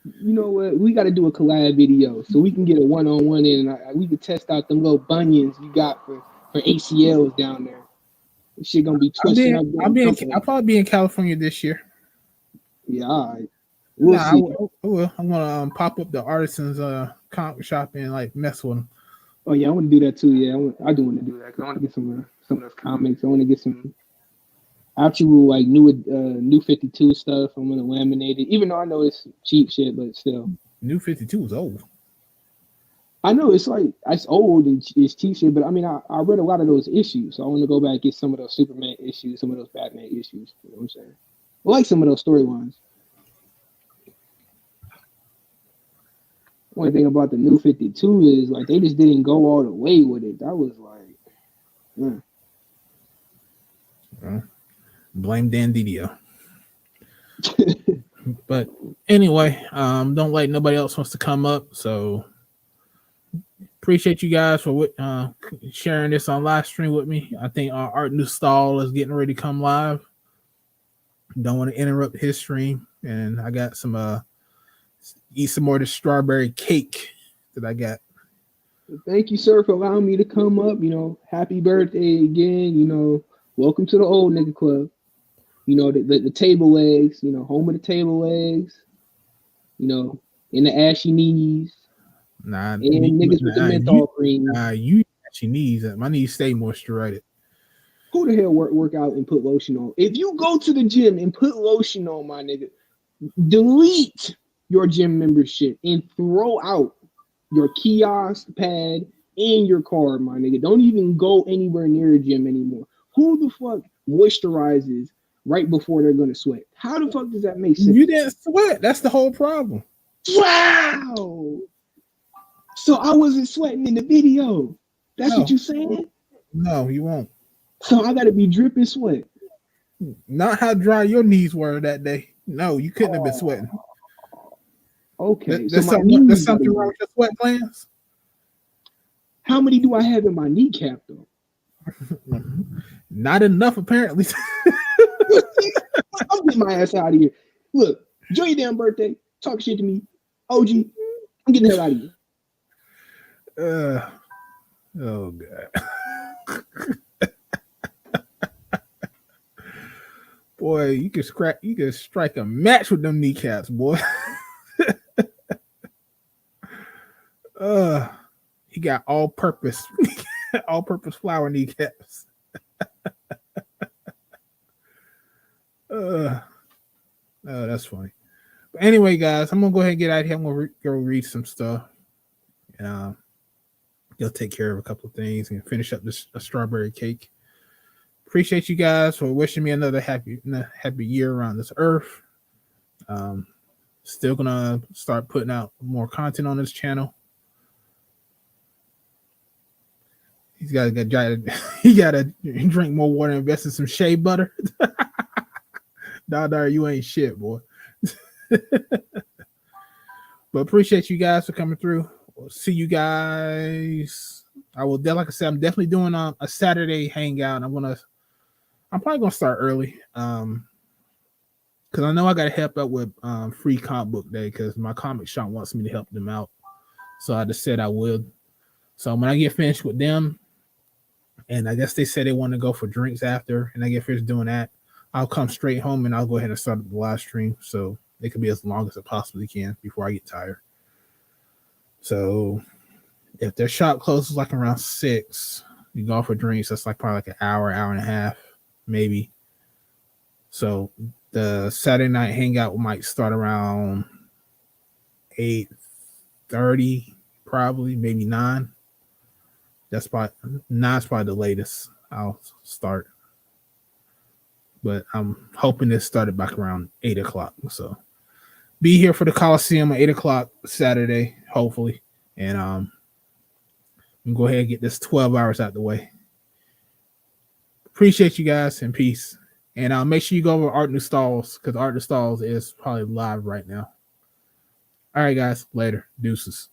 You know what? We got to do a collab video so we can get a one-on-one in, and we can test out them little bunions you got for ACLs down there. This shit gonna be twisting up. I'll probably be in California this year. Yeah, all right. We'll see. I will. I'm gonna pop up the Artisans comic shop and like mess with them. Oh yeah, I want to do that too. Yeah, I do want to do that because I want to get some of those comics. I want to get some actual like new 52 stuff. I'm gonna laminate it, even though I know it's cheap shit, but still. New 52 is old. I know it's old and it's cheap shit, but I mean I read a lot of those issues, so I want to go back and get some of those Superman issues, some of those Batman issues. You know what I'm saying? I like some of those storylines. Only thing about the new 52 is like they just didn't go all the way with it. That was like, blame Dan Didio. But anyway, don't like nobody else wants to come up. So appreciate you guys for sharing this on live stream with me. I think our Art New Stall is getting ready to come live. Don't want to interrupt his stream, and I got some eat some more of the strawberry cake that I got. Thank you, sir, for allowing me to come up. You know, happy birthday again. You know, welcome to the old nigga club. You know, the table legs. You know, home of the table legs. You know, in the ashy knees. Nah, and niggas with the menthol cream. Nah, you ashy knees. My knees stay moisturized. Who the hell work out and put lotion on? If you go to the gym and put lotion on, my nigga, delete your gym membership and throw out your kiosk pad and your card, my nigga. Don't even go anywhere near a gym anymore. Who the fuck moisturizes right before they're gonna sweat? How the fuck does that make sense? You didn't sweat. That's the whole problem. Wow. So I wasn't sweating in the video. That's what you saying? No, you won't. So I gotta be dripping sweat. Not how dry your knees were that day. No, you couldn't have been sweating. Okay. There's something wrong with your sweat glands? How many do I have in my kneecap though? Not enough, apparently. I'm getting my ass out of here. Look, enjoy your damn birthday. Talk shit to me. OG, I'm getting the hell out of here. Oh God. Boy, you could strike a match with them kneecaps, boy. He got all-purpose flower kneecaps. Oh, that's funny. But anyway, guys, I'm gonna go ahead and get out of here. I'm gonna go read some stuff. You'll take care of a couple of things and finish up this strawberry cake. Appreciate you guys for wishing me another happy year around this earth. Still gonna start putting out more content on this channel. He gotta drink more water and invest in some shea butter. Dar, you ain't shit, boy. But appreciate you guys for coming through. We'll see you guys. Like I said, I'm definitely doing a Saturday hangout. I'm probably gonna start early. Because I know I gotta help out with free comic book day because my comic shop wants me to help them out. So I just said I would. So when I get finished with them, and I guess they said they want to go for drinks after, and I get finished doing that, I'll come straight home and I'll go ahead and start the live stream. So it can be as long as it possibly can before I get tired. So if their shop closes like around 6, you go for drinks, that's like probably like an hour and a half, maybe. So the Saturday night hangout might start around 8:30 8:30, probably, maybe 9. That's probably 9's probably the latest I'll start. But I'm hoping this started back around 8 o'clock. So be here for the Coliseum at 8 o'clock Saturday, hopefully. And we can go ahead and get this 12 hours out the way. Appreciate you guys and peace. And make sure you go over Art New Stalls because Art New Stalls is probably live right now. All right, guys. Later. Deuces.